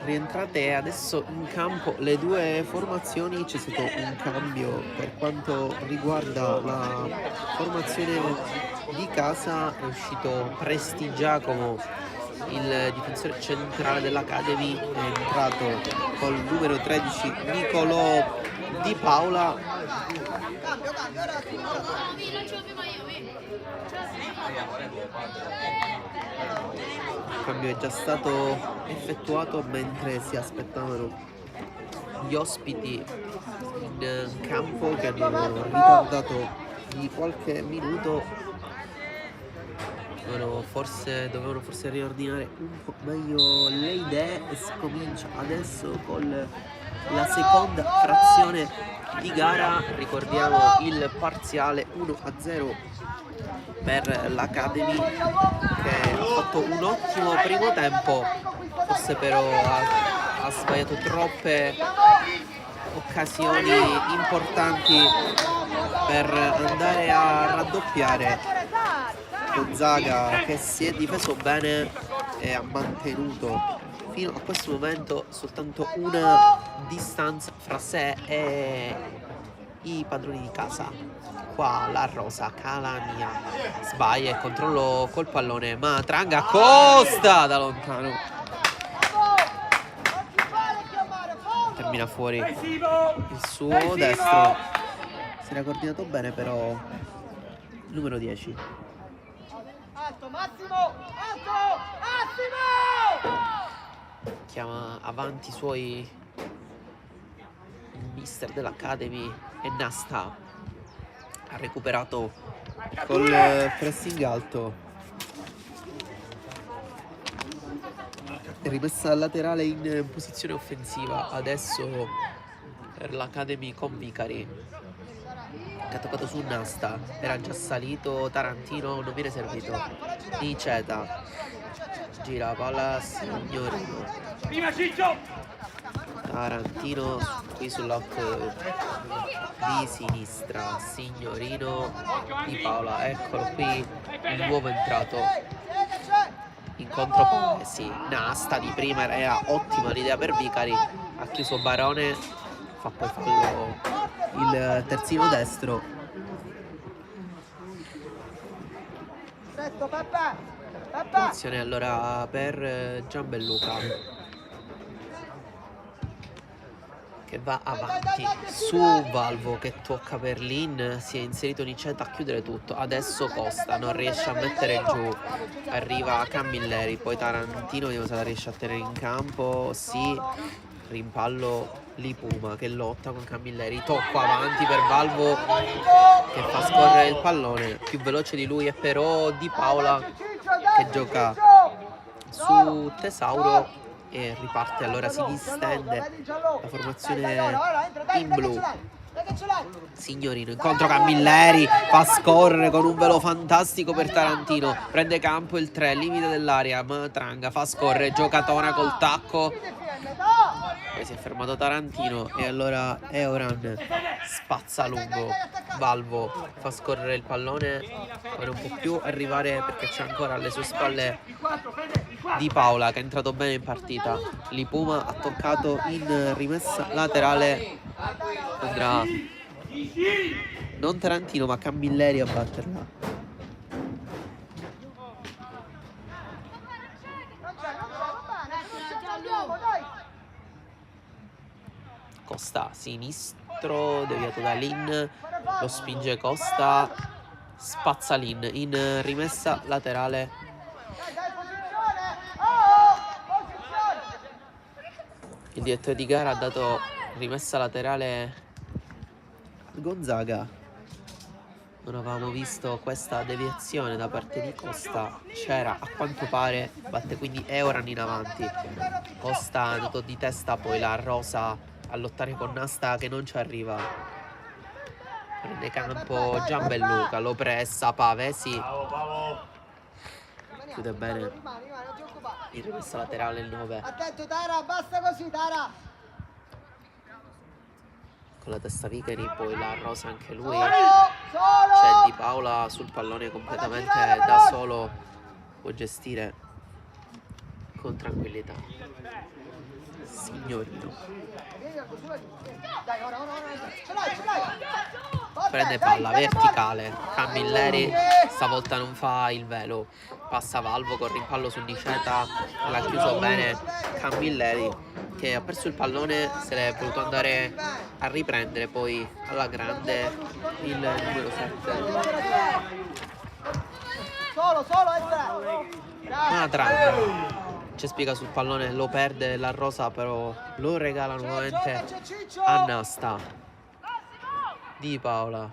rientrate adesso in campo le due formazioni. C'è stato un cambio per quanto riguarda la formazione di casa. È uscito Presti Giacomo, il difensore centrale dell'Academy, è entrato col numero 13 Nicolò Di Paola. Il cambio è già stato effettuato mentre si aspettavano gli ospiti in campo, che hanno ritardato di qualche minuto. Dovevano forse riordinare un po' meglio le idee e si comincia adesso con la seconda frazione di gara. Ricordiamo il parziale 1-0 per l'Academy, che ha fatto un ottimo primo tempo, forse però ha sbagliato troppe occasioni importanti per andare a raddoppiare. Gonzaga, che si è difeso bene e ha mantenuto fino a questo momento soltanto una distanza fra sé e i padroni di casa. Qua la rosa Calania sbaglia il controllo col pallone, ma Tranga Costa da lontano termina fuori il suo destro. Si era coordinato bene però il numero 10. Alto, Massimo! Alto! Massimo! Chiama avanti i suoi mister dell'Academy e Nasta ha recuperato col pressing alto. È rimessa laterale in posizione offensiva adesso per l'Academy con Vicari, che ha toccato su Nasta. Era già salito Tarantino, non viene servito. Niceta gira palla Signorino. Prima Ciccio! Tarantino qui sull'out di sinistra. Signorino Di Paola, eccolo qui il nuovo entrato in contropaesi. Nasta di prima, era ottima l'idea per Vicari, ha chiuso Barone, fa poi fallo il terzino destro. Presto, Peppe! Peppe! Attenzione allora per Gianbelluca, che va avanti su Valvo, che tocca per Lin. Si è inserito Niceta a chiudere tutto. Adesso Costa non riesce a mettere giù, arriva Camilleri, poi Tarantino, vediamo se la riesce a tenere in campo. Sì, rimpallo Lipuma che lotta con Camilleri, tocco avanti per Valvo che fa scorrere il pallone. Più veloce di lui è però Di Paola, che gioca su Tesauro e riparte. Allora si distende la formazione in blu. Signorino incontro Camilleri, fa scorrere con un velo fantastico per Tarantino, prende campo il 3, limite dell'area, ma Tranga fa scorrere, giocatona col tacco. Poi si è fermato Tarantino e allora Eoran spazza lungo. Valvo fa scorrere il pallone per un po' più arrivare, perché c'è ancora alle sue spalle Di Paola, che è entrato bene in partita. Lipuma ha toccato in rimessa laterale, andrà non Tarantino ma Camilleri a batterla. Costa sinistro, deviato da Lin, lo spinge Costa, spazza Lin in rimessa laterale. Il direttore di gara ha dato rimessa laterale a Gonzaga. Non avevamo visto questa deviazione da parte di Costa. C'era, a quanto pare, batte quindi Eoran in avanti. Costa è andato di testa, poi la rosa a lottare con Nasta che non ci arriva. Prende campo Gianbelluca, lo pressa Pavesi, chiude bene in rimessa laterale il 9. Attento Tara, basta così Tara! Con la testa Vicari, poi la rosa anche lui. Solo! C'è Di Paola sul pallone completamente da solo, può gestire con tranquillità. Signorino. Dai, ora. Ce l'hai. Prende palla verticale. Camilleri stavolta non fa il velo. Passa Valvo con rimpallo su Niceta. L'ha chiuso bene Camilleri, che ha perso il pallone, se l'è voluto andare a riprendere poi alla grande il numero 7. Solo, Ezra. Matranga ci spiega sul pallone, lo perde la Rosa, però lo regala nuovamente a Nasta. Di Paola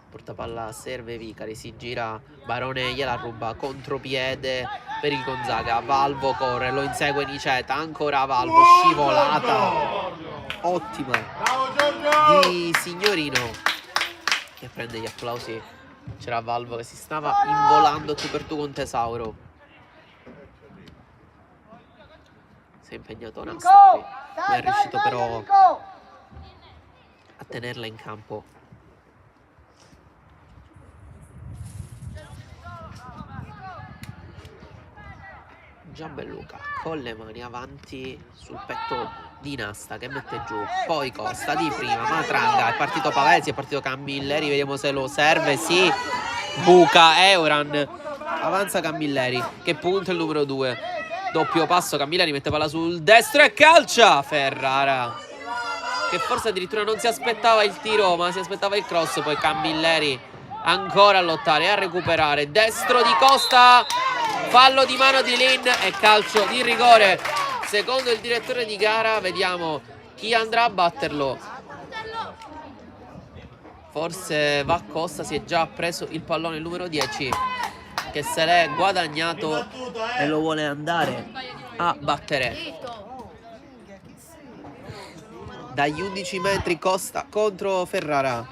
porta palla, serve Vicari, si gira Barone, gliela ruba, contropiede per il Gonzaga. Valvo corre, lo insegue Niceta, ancora Valvo, scivolata ottima di Signorino, che prende gli applausi. C'era Valvo che si stava involando tu per tu con Tesauro. Si è impegnato Nasta qui, non è riuscito però a tenerla in campo. Gianbelluca con le mani avanti sul petto di Nasta, che mette giù, poi Costa di prima, Matranga, è partito Pavesi, è partito Camilleri, vediamo se lo serve, sì, buca Euran, avanza Camilleri che punta il numero 2, doppio passo, Camilleri mette palla sul destro e calcia Ferrara, che forse addirittura non si aspettava il tiro ma si aspettava il cross. Poi Camilleri ancora a lottare e a recuperare, destro di Costa, fallo di mano di Lin e calcio di rigore. Secondo il direttore di gara vediamo chi andrà a batterlo. Forse va Costa, si è già preso il pallone il numero 10, che se l'è guadagnato e lo vuole andare a battere. Dagli 11 metri Costa contro Ferrara.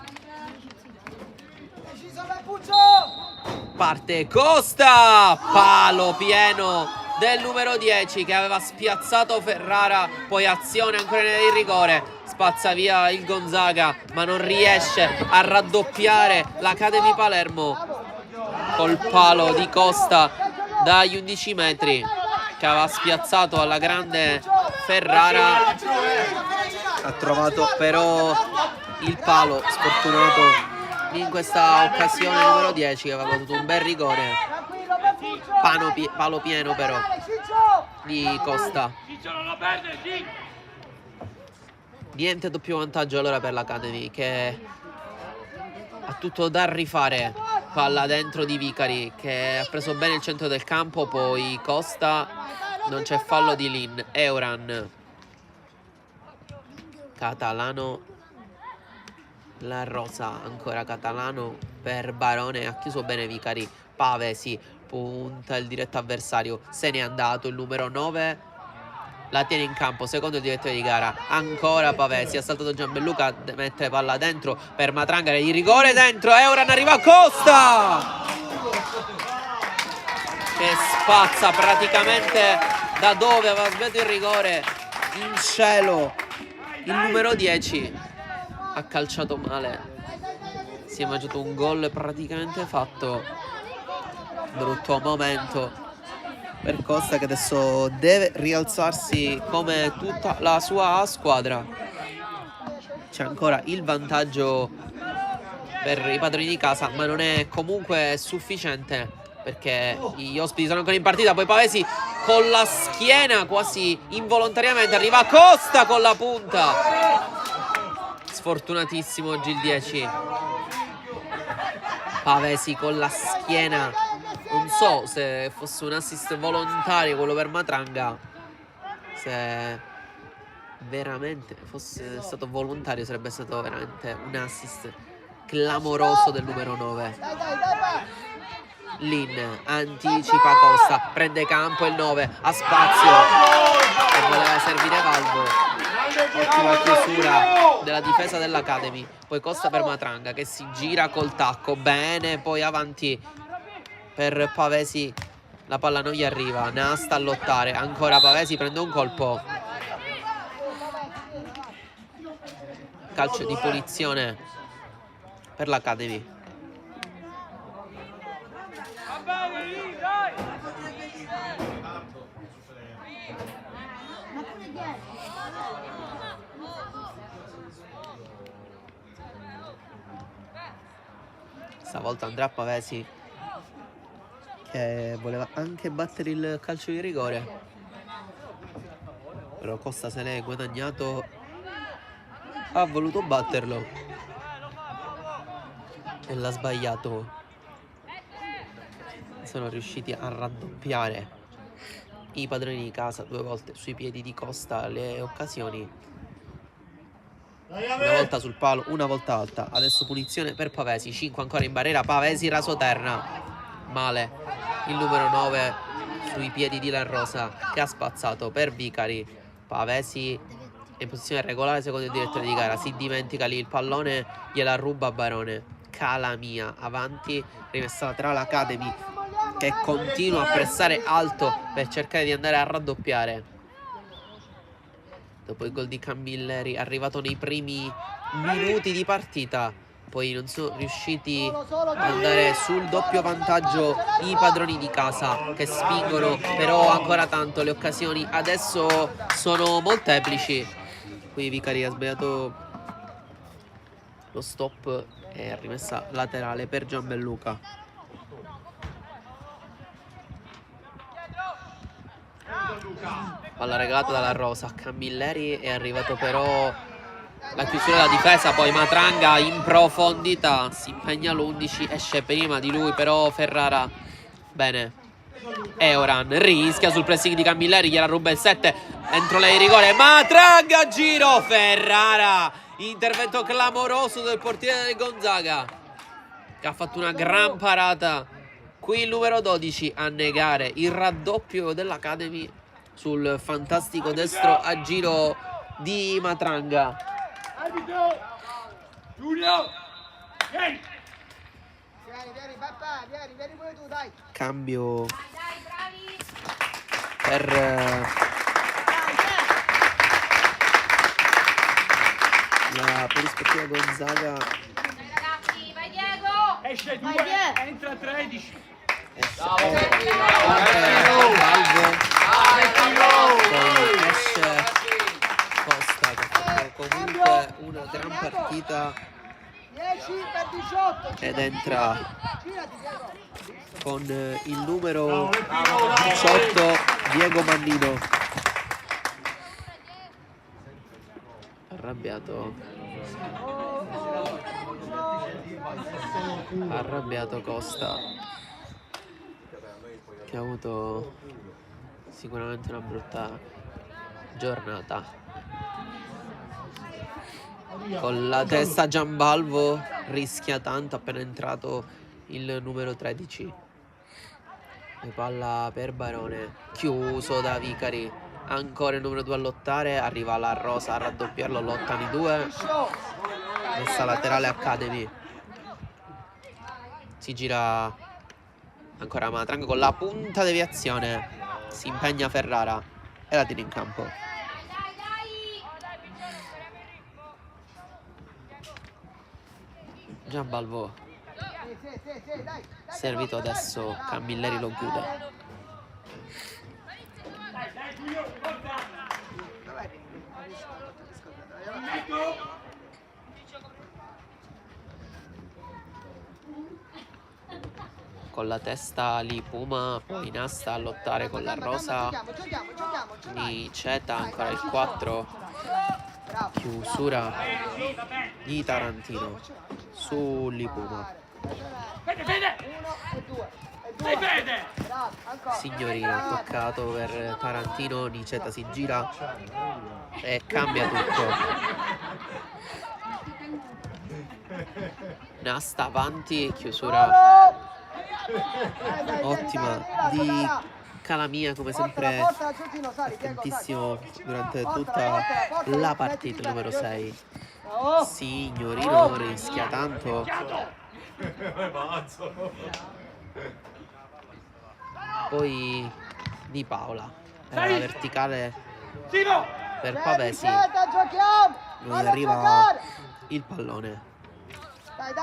Parte Costa, palo pieno del numero 10 che aveva spiazzato Ferrara, poi azione ancora nel rigore, spazza via il Gonzaga ma non riesce a raddoppiare l'Academy Palermo col palo di Costa dagli 11 metri che aveva spiazzato alla grande Ferrara. Ha trovato però il palo sfortunato in questa occasione numero 10, che aveva avuto un bel rigore. Palo pieno però di Costa. Niente doppio vantaggio allora per l'Academy, che ha tutto da rifare. Palla dentro di Vicari che ha preso bene il centro del campo, poi Costa, non c'è fallo di Lin. Euran, Catalano, la Rosa, ancora Catalano per Barone, ha chiuso bene Vicari. Pavesi punta il diretto avversario, se n'è andato il numero 9, la tiene in campo secondo il direttore di gara. Ancora Pavesi, ha saltato Gianbelluca, mette palla dentro per Matranga, di rigore dentro. Euran arriva a Costa che spazza praticamente da dove aveva sbagliato il rigore in cielo. Il numero 10 ha calciato male, si è mangiato un gol praticamente fatto. Brutto momento per Costa, che adesso deve rialzarsi come tutta la sua squadra. C'è ancora il vantaggio per i padroni di casa, ma non è comunque sufficiente perché gli ospiti sono ancora in partita. Poi Pavesi con la schiena, quasi involontariamente, arriva Costa con la punta. Sfortunatissimo oggi il 10. Pavesi con la schiena. Non so se fosse un assist volontario quello per Matranga, se veramente fosse stato volontario sarebbe stato veramente un assist clamoroso del numero 9. Lin anticipa Costa, prende campo il 9, ha spazio e voleva servire Valvo. Ottima chiusura della difesa dell'Academy. Poi Costa per Matranga che si gira col tacco bene, poi avanti per Pavesi, la palla non gli arriva. Nasta a lottare, ancora Pavesi prende un colpo. Calcio di punizione per l'Academy. Stavolta andrà Pavesi, che voleva anche battere il calcio di rigore, però Costa se l'è guadagnato, ha voluto batterlo e l'ha sbagliato. Sono riusciti a raddoppiare i padroni di casa 2 volte sui piedi di Costa le occasioni, una volta sul palo, una volta alta. Adesso punizione per Pavesi, 5 ancora in barriera, Pavesi rasoterna, male il numero 9 sui piedi di La Rosa, che ha spazzato per Vicari. Pavesi è in posizione regolare secondo il direttore di gara, si dimentica lì il pallone, gliela ruba Barone. Calamia avanti, rimessa tra l'Academy che continua a pressare alto per cercare di andare a raddoppiare. Dopo il gol di Camilleri, arrivato nei primi minuti di partita, poi non sono riusciti ad andare sul doppio vantaggio i padroni di casa, che spingono però ancora tanto. Le occasioni adesso sono molteplici. Qui Vicari ha sbagliato lo stop e rimessa laterale per Gianbelluca. Palla regalata dalla Rosa, Camilleri, è arrivato però la chiusura della difesa, poi Matranga in profondità, si impegna l'11, esce prima di lui però Ferrara. Bene, Eoran rischia sul pressing di Camilleri, gliela ruba il 7, entro lei rigore, Matranga a giro, Ferrara, intervento clamoroso del portiere del Gonzaga, che ha fatto una gran parata. Qui il numero 12 a negare il raddoppio dell'Academy sul fantastico destro a giro di Matranga. Giulio, vieni. Vieni, papà, vieni pure tu, dai. Cambio per la polisportiva Gonzaga. Ragazzi, vai Diego! Esce 2, entra 13. Salvo. Poi esce Costa, che ha fatto comunque una gran partita, 10 per 18. ed entra Girati, Diego. con il numero 18 Diego Mannino. Arrabbiato Costa, che ha avuto sicuramente una brutta giornata. Con la testa Gianbalvo rischia tanto, appena entrato il numero 13. E palla per Barone, chiuso da Vicari, ancora il numero 2 a lottare, arriva la Rosa a raddoppiarlo, lottano i due, messa laterale Academy, si gira ancora Matranga con la punta deviazione, si impegna Ferrara e la tira in campo. Gianbalvo, Sì, dai. servito adesso, Camilleri lo chiude. Dai, Giulio, porta. Con la testa lì Puma, poi Nasta a lottare con la Rosa. Giochiamo. Niceta, ancora il 4. Bravo. Chiusura di Tarantino su Lipuma. Fede. 1 e 2. Sei Fede. Bravo, ancora. Signorina, toccato per Tarantino, Niceta si gira e cambia tutto. Nasta avanti, chiusura ottima di Calamia, come sempre attentissimo durante tutta la partita, il numero 6. Signorino rischia tanto. Poi Di Paola, la verticale per Pavesi, non gli arriva il pallone. Dai,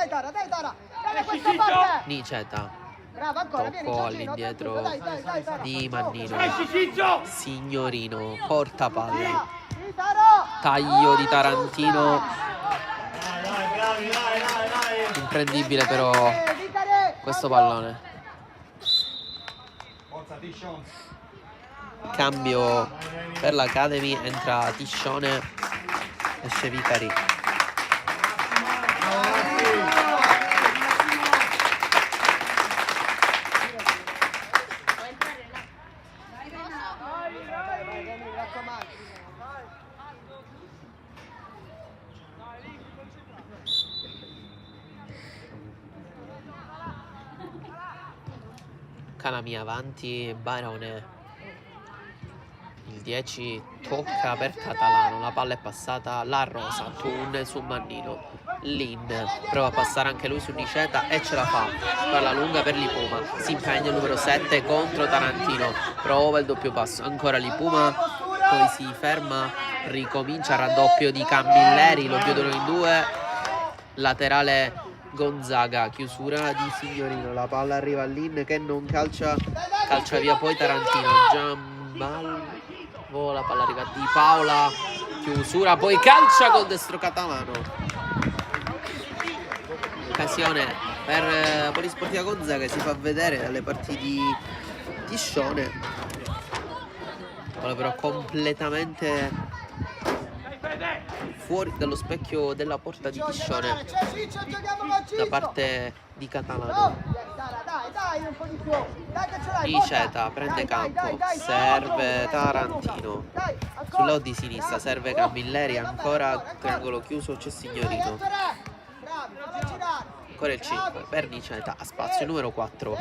Tara. Dai, questa parte. Niceta Bravo, ancora, vieni, Tocco Giorgino, all'indietro tranquillo, dai. di Mannino. Esci, Ciccio! Signorino porta palla. Via, Italo! Taglio di Tarantino. Imprendibile però questo pallone. Cambio per l'Academy, entra Tiscione, esce Vicari. Calamia avanti, Barone. Il 10 tocca per Catalano, la palla è passata, la Rosa, Thun su Mannino. Lin prova a passare anche lui su Niceta e ce la fa. Palla lunga per Lipuma, si impegna il numero 7 contro Tarantino, prova il doppio passo, ancora Lipuma, poi si ferma, ricomincia il raddoppio di Camilleri, lo chiudono in due, laterale Gonzaga, chiusura di Signorino, la palla arriva a Lin che non calcia via poi Tarantino, Giambalvo, la palla arriva di Paola, chiusura, poi calcia col destro Catalano. Occasione per Polisportiva Gonzaga che si fa vedere dalle parti di Tiscione, però completamente fuori dallo specchio della porta di Tiscione da parte di Catalano. Dai, un po' di più. Niceta prende campo, serve Tarantino sul lato di sinistra, serve Camilleri, ancora triangolo chiuso, c'è Signorino, ancora il 5 per Niceta, a spazio il numero 4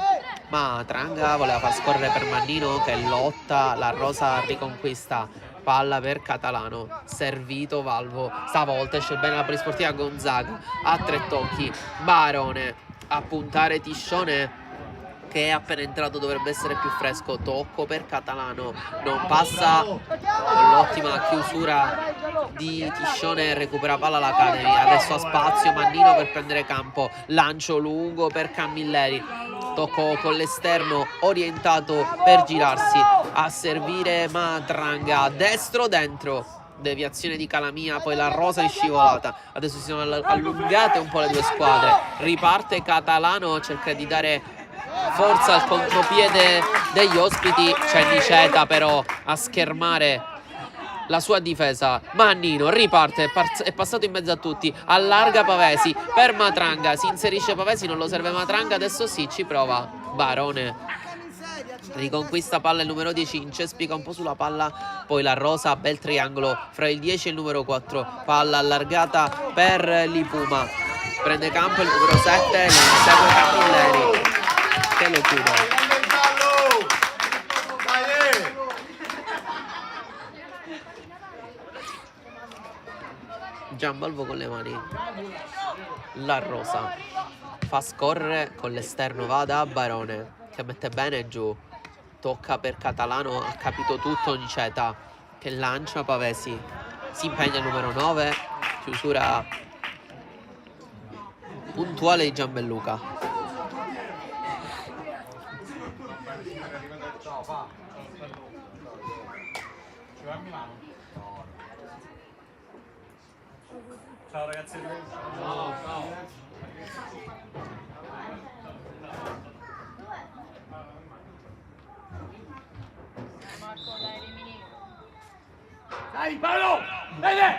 Matranga, voleva far scorrere per Mannino che lotta, la Rosa riconquista, palla per Catalano, servito Valvo, stavolta esce bene la Polisportiva Gonzaga, a 3 tocchi, Barone a puntare Tiscione che è appena entrato, dovrebbe essere più fresco, tocco per Catalano, non passa, con l'ottima chiusura di Tiscione recupera palla l'Academy, adesso a spazio Mannino per prendere campo, lancio lungo per Camilleri, tocco con l'esterno orientato per girarsi, a servire Matranga, destro dentro, deviazione di Calamia, poi la Rosa in scivolata, adesso si sono allungate un po' le due squadre, riparte Catalano, cerca di dare forza al contropiede degli ospiti, c'è Niceta però a schermare la sua difesa, Mannino riparte, è passato in mezzo a tutti, allarga Pavesi per Matranga, si inserisce Pavesi, non lo serve Matranga, adesso sì, ci prova Barone, riconquista palla il numero 10, incespica un po' sulla palla, poi la Rosa, bel triangolo fra il 10 e il numero 4, palla allargata per Lipuma, prende campo il numero 7, lo segue Camilleri che lo chiude. Giambalvo con le mani, la Rosa fa scorrere con l'esterno, va da Barone che mette bene giù, tocca per Catalano, ha capito tutto Niceta che lancia Pavesi, si impegna il numero 9, chiusura puntuale di Gianbelluca. Ciao ragazzi. Ciao. Dai, ballo! Vede!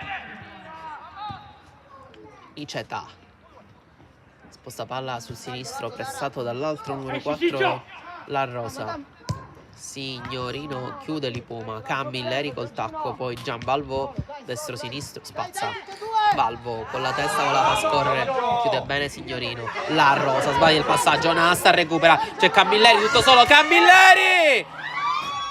Niceta sposta palla sul sinistro, pressato dall'altro numero 4 la Rosa, Signorino chiude Lipuma, Camilleri col tacco, poi Giambalvo destro sinistro, spazza Valvo con la testa, con la fa scorrere, chiude bene Signorino, la Rosa sbaglia il passaggio, Nasta recupera, c'è Camilleri tutto solo, Camilleri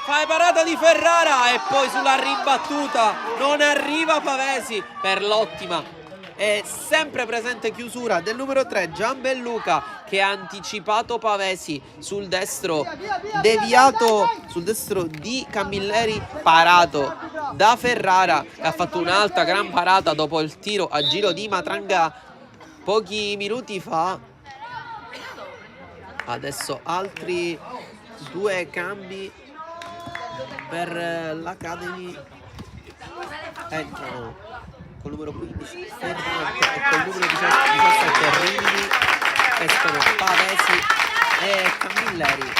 fa parata di Ferrara e poi sulla ribattuta non arriva Pavesi per l'ottima e sempre presente chiusura del numero 3 Gianbelluca che ha anticipato Pavesi sul destro, deviato sul destro di Camilleri, parato da Ferrara che ha fatto un'altra gran parata dopo il tiro a giro di Matranga pochi minuti fa. Adesso altri 2 cambi per l'Academy. Entrano col numero 15 Ferrante e col numero 17 Rimini. Escono Pavesi e Camilleri.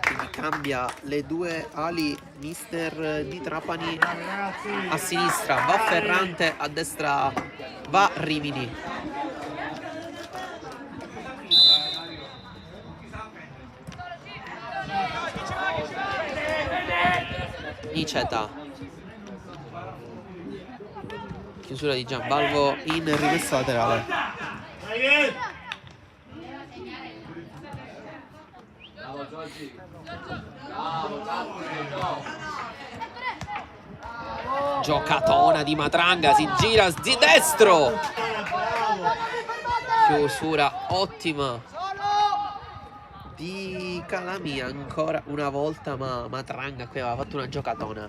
Quindi cambia le 2 ali mister di Trapani. A sinistra va Ferrante, a destra va Rimini. Niceta, chiusura di Gianbalvo in rimessa laterale. Giocatona di Matranga, si gira di destro, chiusura ottima di Calamia ancora una volta, ma Matranga qui aveva fatto una giocatona.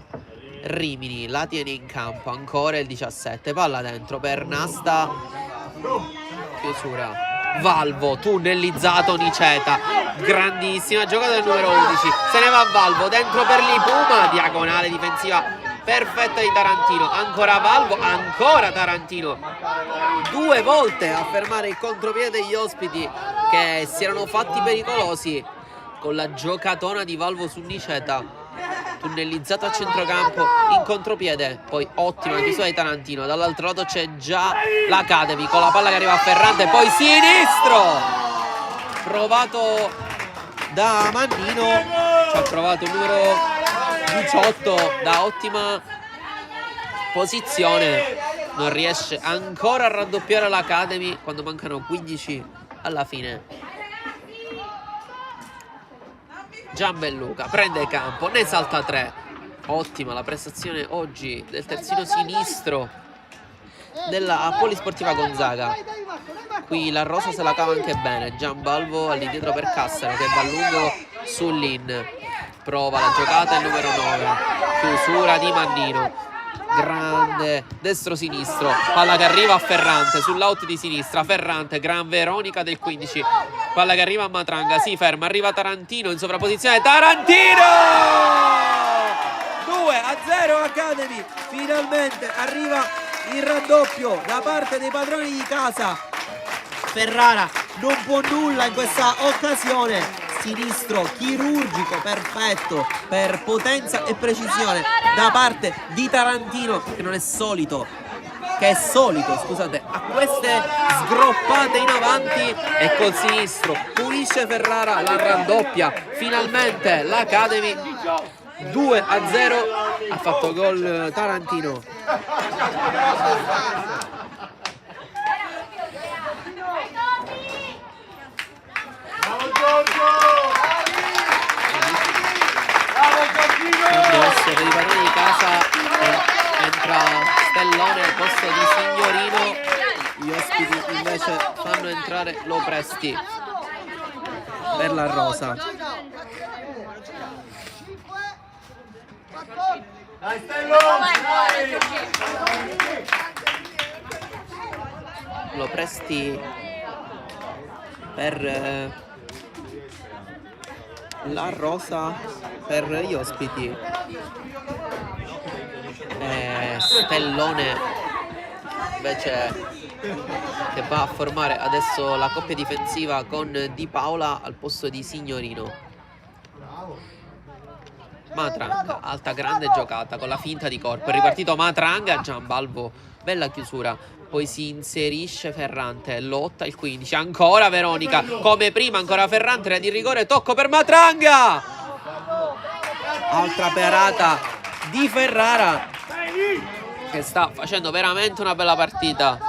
Rimini la tiene in campo, ancora il 17, palla dentro per Nasta, chiusura, Valvo, tunnellizzato Niceta, grandissima giocata del numero 11, se ne va Valvo, dentro per Lipuma, diagonale difensiva perfetta di Tarantino, ancora Valvo, ancora Tarantino, 2 volte a fermare il contropiede degli ospiti che si erano fatti pericolosi con la giocatona di Valvo su Niceta, tunnellizzato a centrocampo in contropiede, poi ottima chiusura di Tarantino. Dall'altro lato c'è già l'Academy con la palla che arriva a Ferrante, poi sinistro provato da Mannino, ci ha provato il numero 18 da ottima posizione, non riesce ancora a raddoppiare l'Academy quando mancano 15 alla fine. Gianbelluca prende campo, ne salta 3, ottima la prestazione oggi del terzino sinistro della Polisportiva Gonzaga. Qui la rosa se la cava anche bene, Gianbalvo all'indietro per Cassaro che va a lungo sull'in, prova la giocata il numero 9, chiusura di Mannino, grande destro-sinistro, palla che arriva a Ferrante sull'out di sinistra, Ferrante, gran Veronica del 15, palla che arriva a Matranga, si ferma, arriva Tarantino in sovrapposizione, Tarantino! 2-0 Academy, finalmente arriva il raddoppio da parte dei padroni di casa. Ferrara non può nulla in questa occasione, sinistro chirurgico perfetto per potenza e precisione da parte di Tarantino, che non è solito, scusate, a queste sgroppate in avanti, e col sinistro pulisce Ferrara, la raddoppia finalmente l'Academy. 2-0, ha fatto gol Tarantino. Adesso per i padroni di casa entra Stellone al posto di Signorino, gli ospiti invece fanno entrare Lopresti per la rosa. Lopresti per la rosa per gli ospiti, Stellone invece che va a formare adesso la coppia difensiva con Di Paola al posto di Signorino. Matranga, alta grande giocata con la finta di corpo, è ripartito Matranga, Gianbalvo, bella chiusura, poi si inserisce Ferrante, lotta il 15, ancora Veronica, come prima ancora Ferrante, era di rigore, tocco per Matranga, altra parata di Ferrara che sta facendo veramente una bella partita.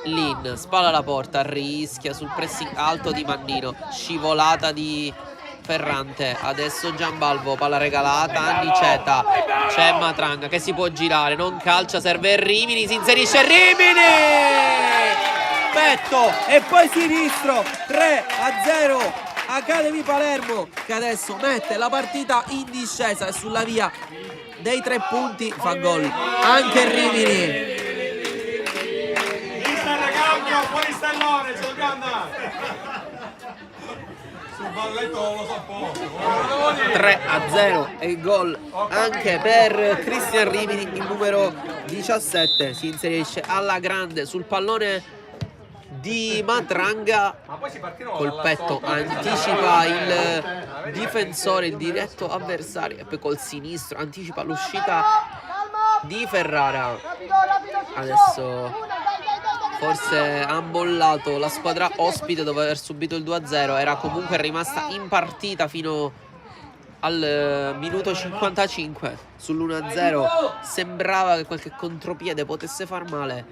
Lin spalla la porta, rischia sul pressing alto di Mannino, scivolata di Ferrante, adesso Gianbalvo, palla regalata a Niceta, c'è Matranga che si può girare, non calcia, serve Rimini, si inserisce Rimini, petto e poi sinistro, 3-0 Academy Palermo che adesso mette la partita in discesa e sulla via dei 3 punti, fa gol anche Rimini. Mister cambio, fuori Stellone, ci dobbiamo andare. 3-0 e il gol anche per Cristian Rimini, il numero 17 si inserisce alla grande sul pallone di Matranga, col petto anticipa il difensore, il diretto avversario, e poi col sinistro anticipa l'uscita di Ferrara. Adesso forse ha mollato la squadra ospite dopo aver subito il 2-0, era comunque rimasta in partita fino al minuto 55 sull'1-0, sembrava che qualche contropiede potesse far male,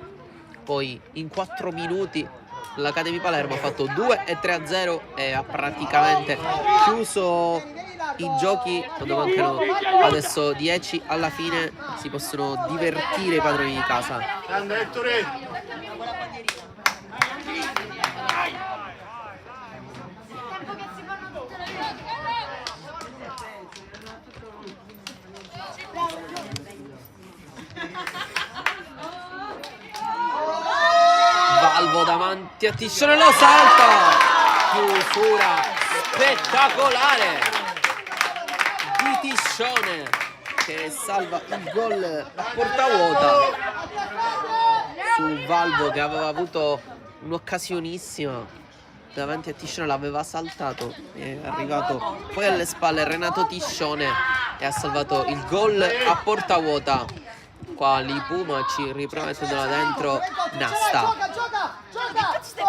poi in 4 minuti l'Academy Palermo ha fatto 2 e 3-0 e ha praticamente chiuso i giochi quando mancano adesso 10 alla fine. Si possono divertire i padroni di casa. Valvo davanti a Tiscione, lo salta, chiusura spettacolare di Tiscione che salva il gol a porta vuota su Valvo, che aveva avuto un'occasionissima davanti a Tiscione, l'aveva saltato, è arrivato poi alle spalle Renato Tiscione e ha salvato il gol a porta vuota. Qua Lipuma ci riprova mettendola dentro, Nasta,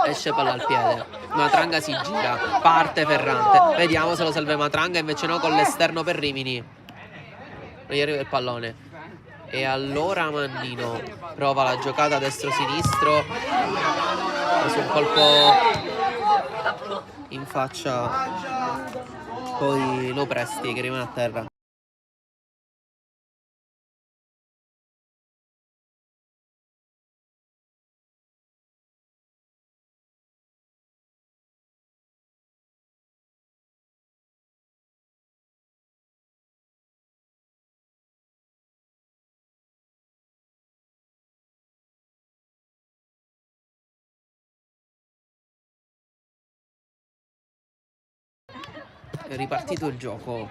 esce palla al piede, Matranga si gira, parte Ferrante, vediamo se lo salva Matranga, invece no, con l'esterno per Rimini, non gli arriva il pallone e allora Mannino prova la giocata destro-sinistro, preso un colpo in faccia, poi Lopresti che rimane a terra. È ripartito il gioco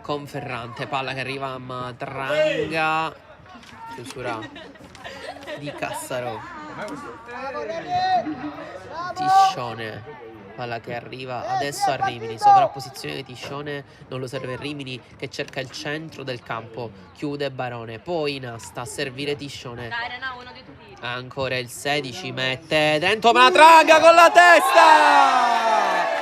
con Ferrante, palla che arriva a Matranga, chiusura di Cassaro, Tiscione, palla che arriva adesso a Rimini, sovrapposizione di Tiscione, non lo serve Rimini che cerca il centro del campo, chiude Barone, poi Nasta a servire Tiscione, ancora il 16, mette dentro Matranga con la testa,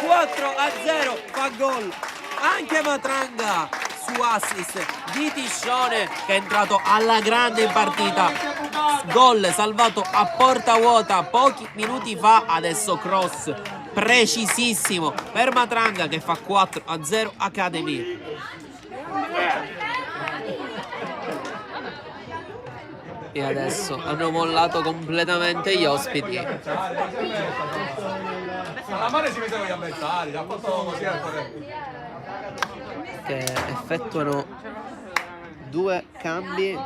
4-0, fa gol anche Matranga su assist di Tiscione che è entrato alla grande in partita, gol salvato a porta vuota pochi minuti fa, adesso cross precisissimo per Matranga che fa 4-0 Academy. E adesso hanno mollato completamente gli ospiti che effettuano 2 cambi.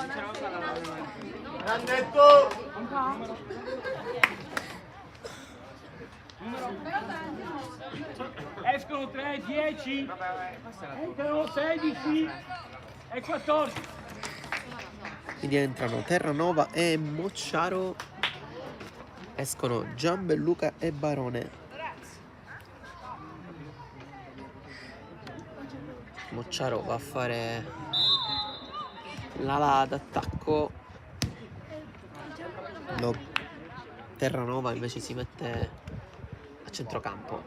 Escono 3, 10, entrano 16 e 14. Quindi entrano Terranova e Mocciaro, escono Gianbelluca e Barone. Mocciaro va a fare l'ala d'attacco, Terranova invece si mette a centrocampo,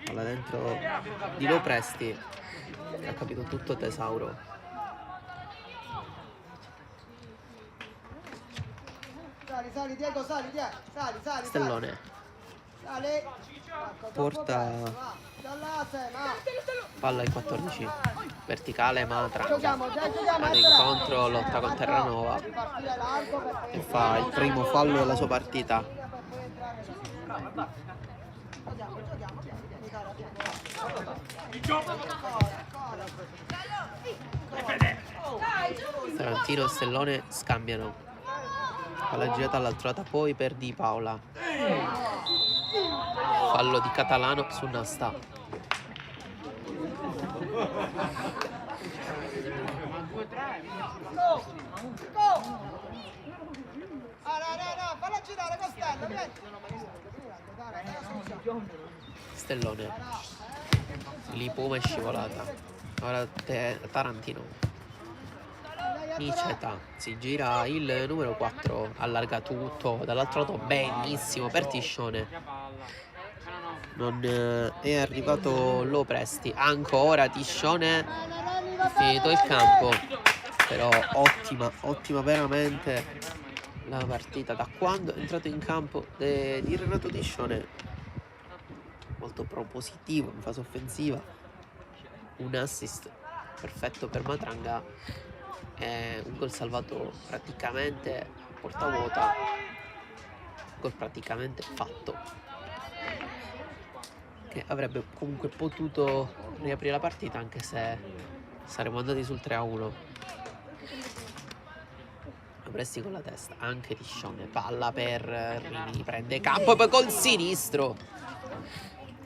palla dentro di Lopresti che ha capito tutto Tesauro. Sali, Diego, sali, sali. Stellone Sali. porta palla in 14, verticale Matranga, vado incontro, lotta con Terranova e fa il primo fallo della sua partita. Tarantino e Stellone scambiano, palla girata all'altra lato poi per Di Paola, fallo di Catalano su Nasta. Falla girare Costello, vieni. Stellone. Lipuma è scivolata. Ora Tarantino. Niceta. Si gira il numero 4. Allarga tutto. Dall'altro lato benissimo per Tiscione. Non è arrivato Lopresti. Ancora Tiscione. Ha finito il campo. Però ottima veramente la partita da quando è entrato in campo di Renato Tiscione. Molto propositivo in fase offensiva. Un assist perfetto per Matranga e un gol salvato praticamente a porta vuota. Gol praticamente fatto, che avrebbe comunque potuto riaprire la partita, anche se saremmo andati sul 3-1. Presti con la testa, anche Tiscione, palla per Rimini, prende campo e poi col sinistro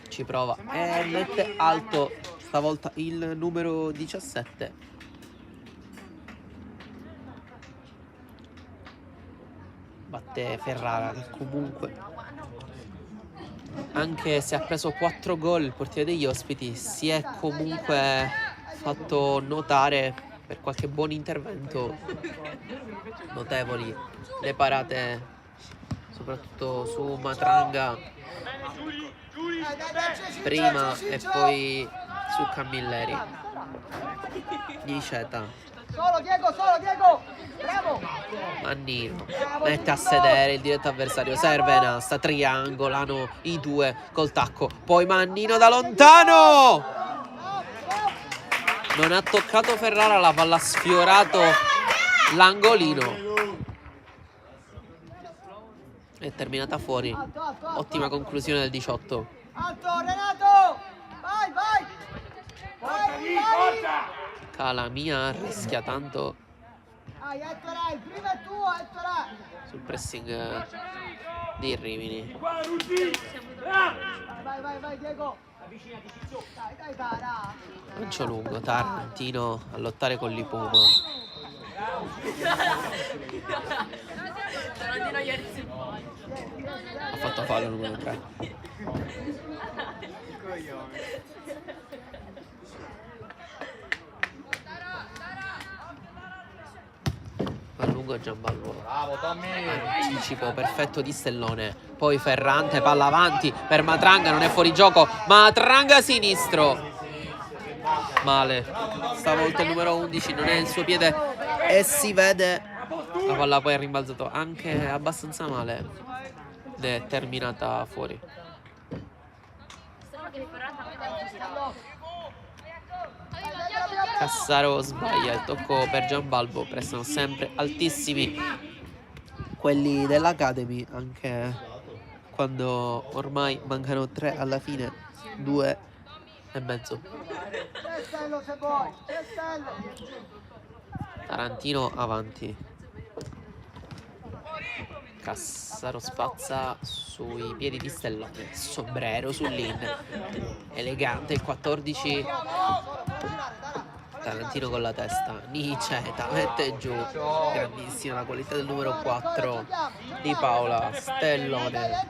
ci prova e mette alto stavolta il numero 17. Batte Ferrara, che comunque, anche se ha preso 4 gol, il portiere degli ospiti si è comunque fatto notare per qualche buon intervento. Notevoli le parate, soprattutto su Matranga prima e poi su Camilleri. Niceta. Solo Diego, bravo! Mannino mette a sedere il diretto avversario, serve Nasta, triangolano i due col tacco, poi Mannino da lontano, non ha toccato Ferrara, la palla ha sfiorato l'angolino, è terminata fuori. Ottima conclusione del 18. Alto Renato! Vai! Calamia rischia tanto Vai, Ettore, il primo è tuo, Ettore! sul pressing di Rimini. Vai, Diego! Dai, Tara! Lancio lungo, Tarantino a lottare con Lipuma. Ha fatto fallo numero 3. Va lungo Gianballo. Bravo Tommy. Anticipo perfetto di Stellone. Poi Ferrante, palla avanti per Matranga, non è fuori gioco. Matranga sinistro. Male. Stavolta il numero 11 non è il suo piede e si vede. La palla poi è rimbalzato anche abbastanza male ed è terminata fuori. Cassaro sbaglia, il tocco per Gianbalbo, prestano sempre altissimi quelli dell'Academy, anche quando ormai mancano 3 alla fine, 2 e mezzo. Tarantino avanti. Cassaro spazza sui piedi di Stellone, sombrero sull'in, elegante il 14. Tarantino con la testa, Niceta mette giù, grandissima la qualità del numero 4 di Paola. Stellone,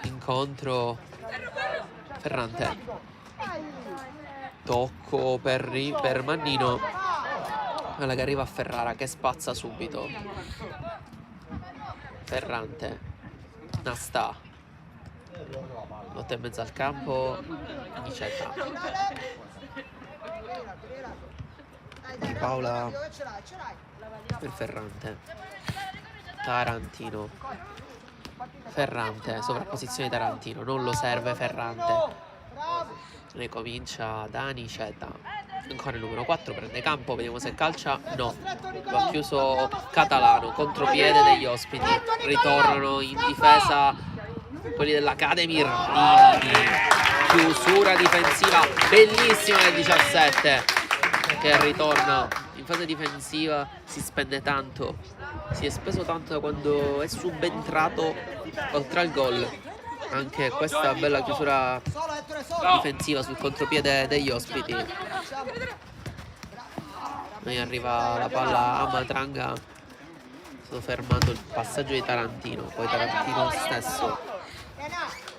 incontro Ferrante, tocco per Mannino, alla che arriva a Ferrara che spazza subito. Ferrante, Nasta, lotta in mezzo al campo, Niceta. Di Paola per Ferrante. Tarantino. Ferrante, sovrapposizione di Tarantino, non lo serve Ferrante. Ne comincia da Niceta. Ancora il numero 4, prende campo, vediamo se calcia. No, lo ha chiuso Catalano, contropiede degli ospiti. Ritornano in difesa quelli dell'Academy. Rimini, chiusura difensiva bellissima del 17 che ritorna in fase difensiva, si spende tanto si è speso tanto da quando è subentrato oltre al gol. Anche questa bella chiusura difensiva sul contropiede degli ospiti. Poi arriva la palla a Matranga, sto fermando il passaggio di Tarantino, poi Tarantino stesso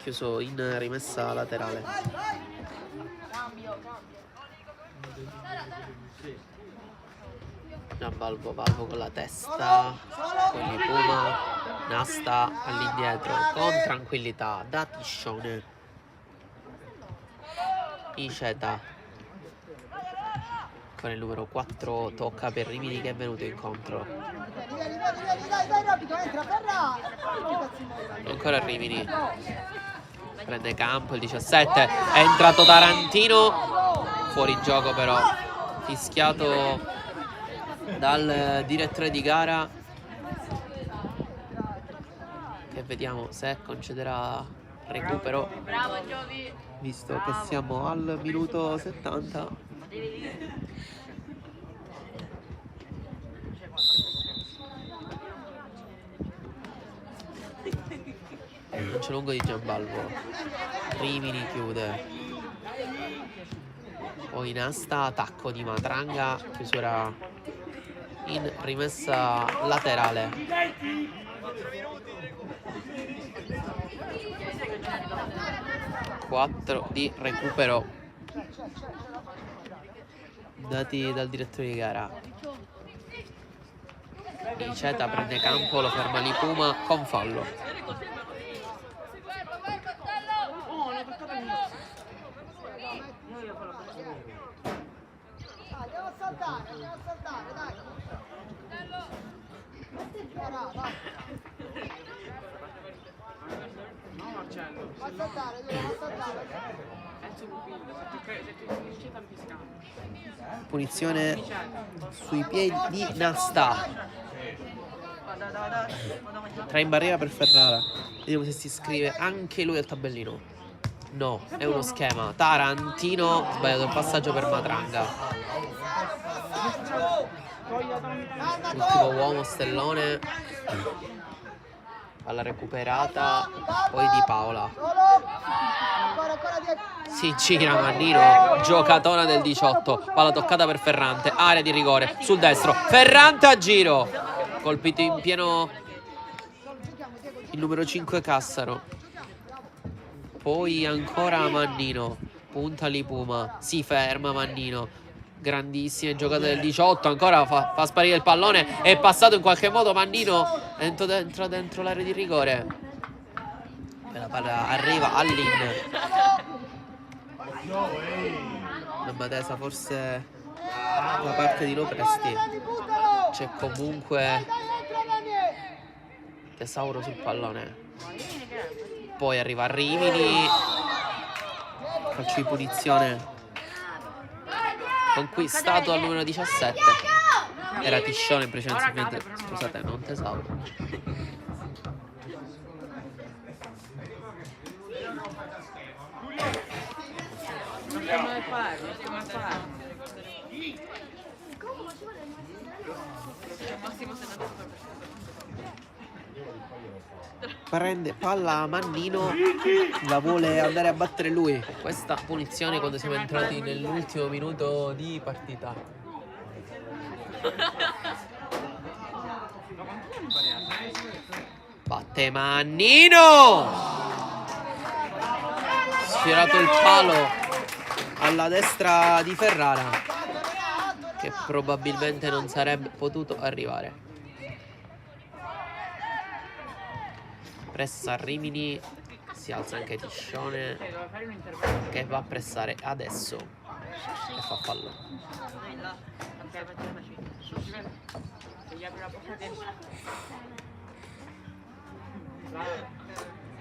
chiuso in rimessa laterale. Gianbalvo, Valvo con la testa, con Lipuma, Nasta all'indietro con tranquillità da Tiscione. Iceta con il numero 4 tocca per Rimini che è venuto incontro. Ancora Rimini, prende campo il 17, è entrato Tarantino, fuori gioco però, fischiato dal direttore di gara, che vediamo se concederà recupero, visto che siamo al minuto 70. Lancio lungo di Gianbalvo, Rimini chiude, poi Nasta, attacco di Matranga, chiusura in rimessa laterale. Quattro di recupero dati dal direttore di gara. Iceta prende campo, lo ferma Lipuma con fallo. Andiamo a saltare, dai. No, Marcello. Va a saltare, va a saltare. Enzo Pupillo, se ti finisce tanti scambi. Punizione sui piedi di Nasta. Tra in barriera per Ferrara. Vediamo se si iscrive anche lui al tabellino. No, è uno schema. Tarantino, sbagliato il passaggio per Matranga. Ultimo uomo, Stellone. Palla recuperata. Poi Di Paola. Si gira Mannino, giocatona del 18. Palla toccata per Ferrante. Area di rigore sul destro. Ferrante a giro. Colpito in pieno il numero 5 Cassaro. Poi ancora Mannino. Punta Lipuma. Si ferma Mannino. Grandissime giocate del 18. Ancora fa sparire il pallone. È passato in qualche modo Mannino. Entra dentro l'area di rigore. E la palla arriva all'in. Una tesa forse da parte di Lopresti. C'è comunque Tesauro sul pallone. Poi arriva Rimini. Calcio di punizione conquistato al numero 17. Era Tiscione precedentemente. Scusate, non Tesauro. Prende palla a Mannino, la vuole andare a battere lui. Questa punizione quando siamo entrati nell'ultimo minuto di partita. Batte Mannino, sfiorato il palo alla destra di Ferrara, che probabilmente non sarebbe potuto arrivare. Pressa Rimini, si alza anche Tiscione che va a pressare adesso e fa fallo.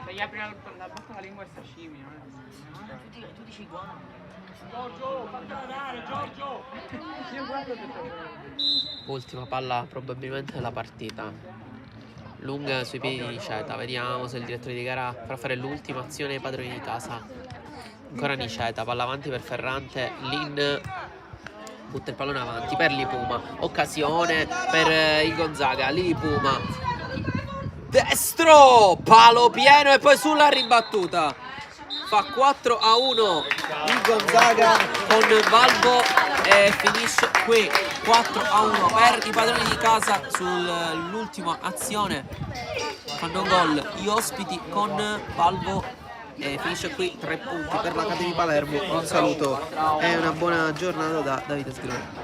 Se gli apri la bocca la lingua è sta scimmia. Tu dici buono. Giorgio, fatela dare, Giorgio! Ultima palla probabilmente della partita. Lunga sui piedi di Niceta. Vediamo se il direttore di gara farà fare l'ultima azione ai padroni di casa. Ancora Niceta, palla avanti per Ferrante. Lin butta il pallone avanti per Lipuma, occasione per il Gonzaga, Lipuma, destro, palo pieno e poi sulla ribattuta fa 4-1 il Gonzaga con Valvo e finisce qui 4-1 per i padroni di casa sull'ultima azione. Fanno gol gli ospiti con Valvo e finisce qui 3 punti per l'Academy Palermo. Un saluto e una buona giornata da Davide Sgrone.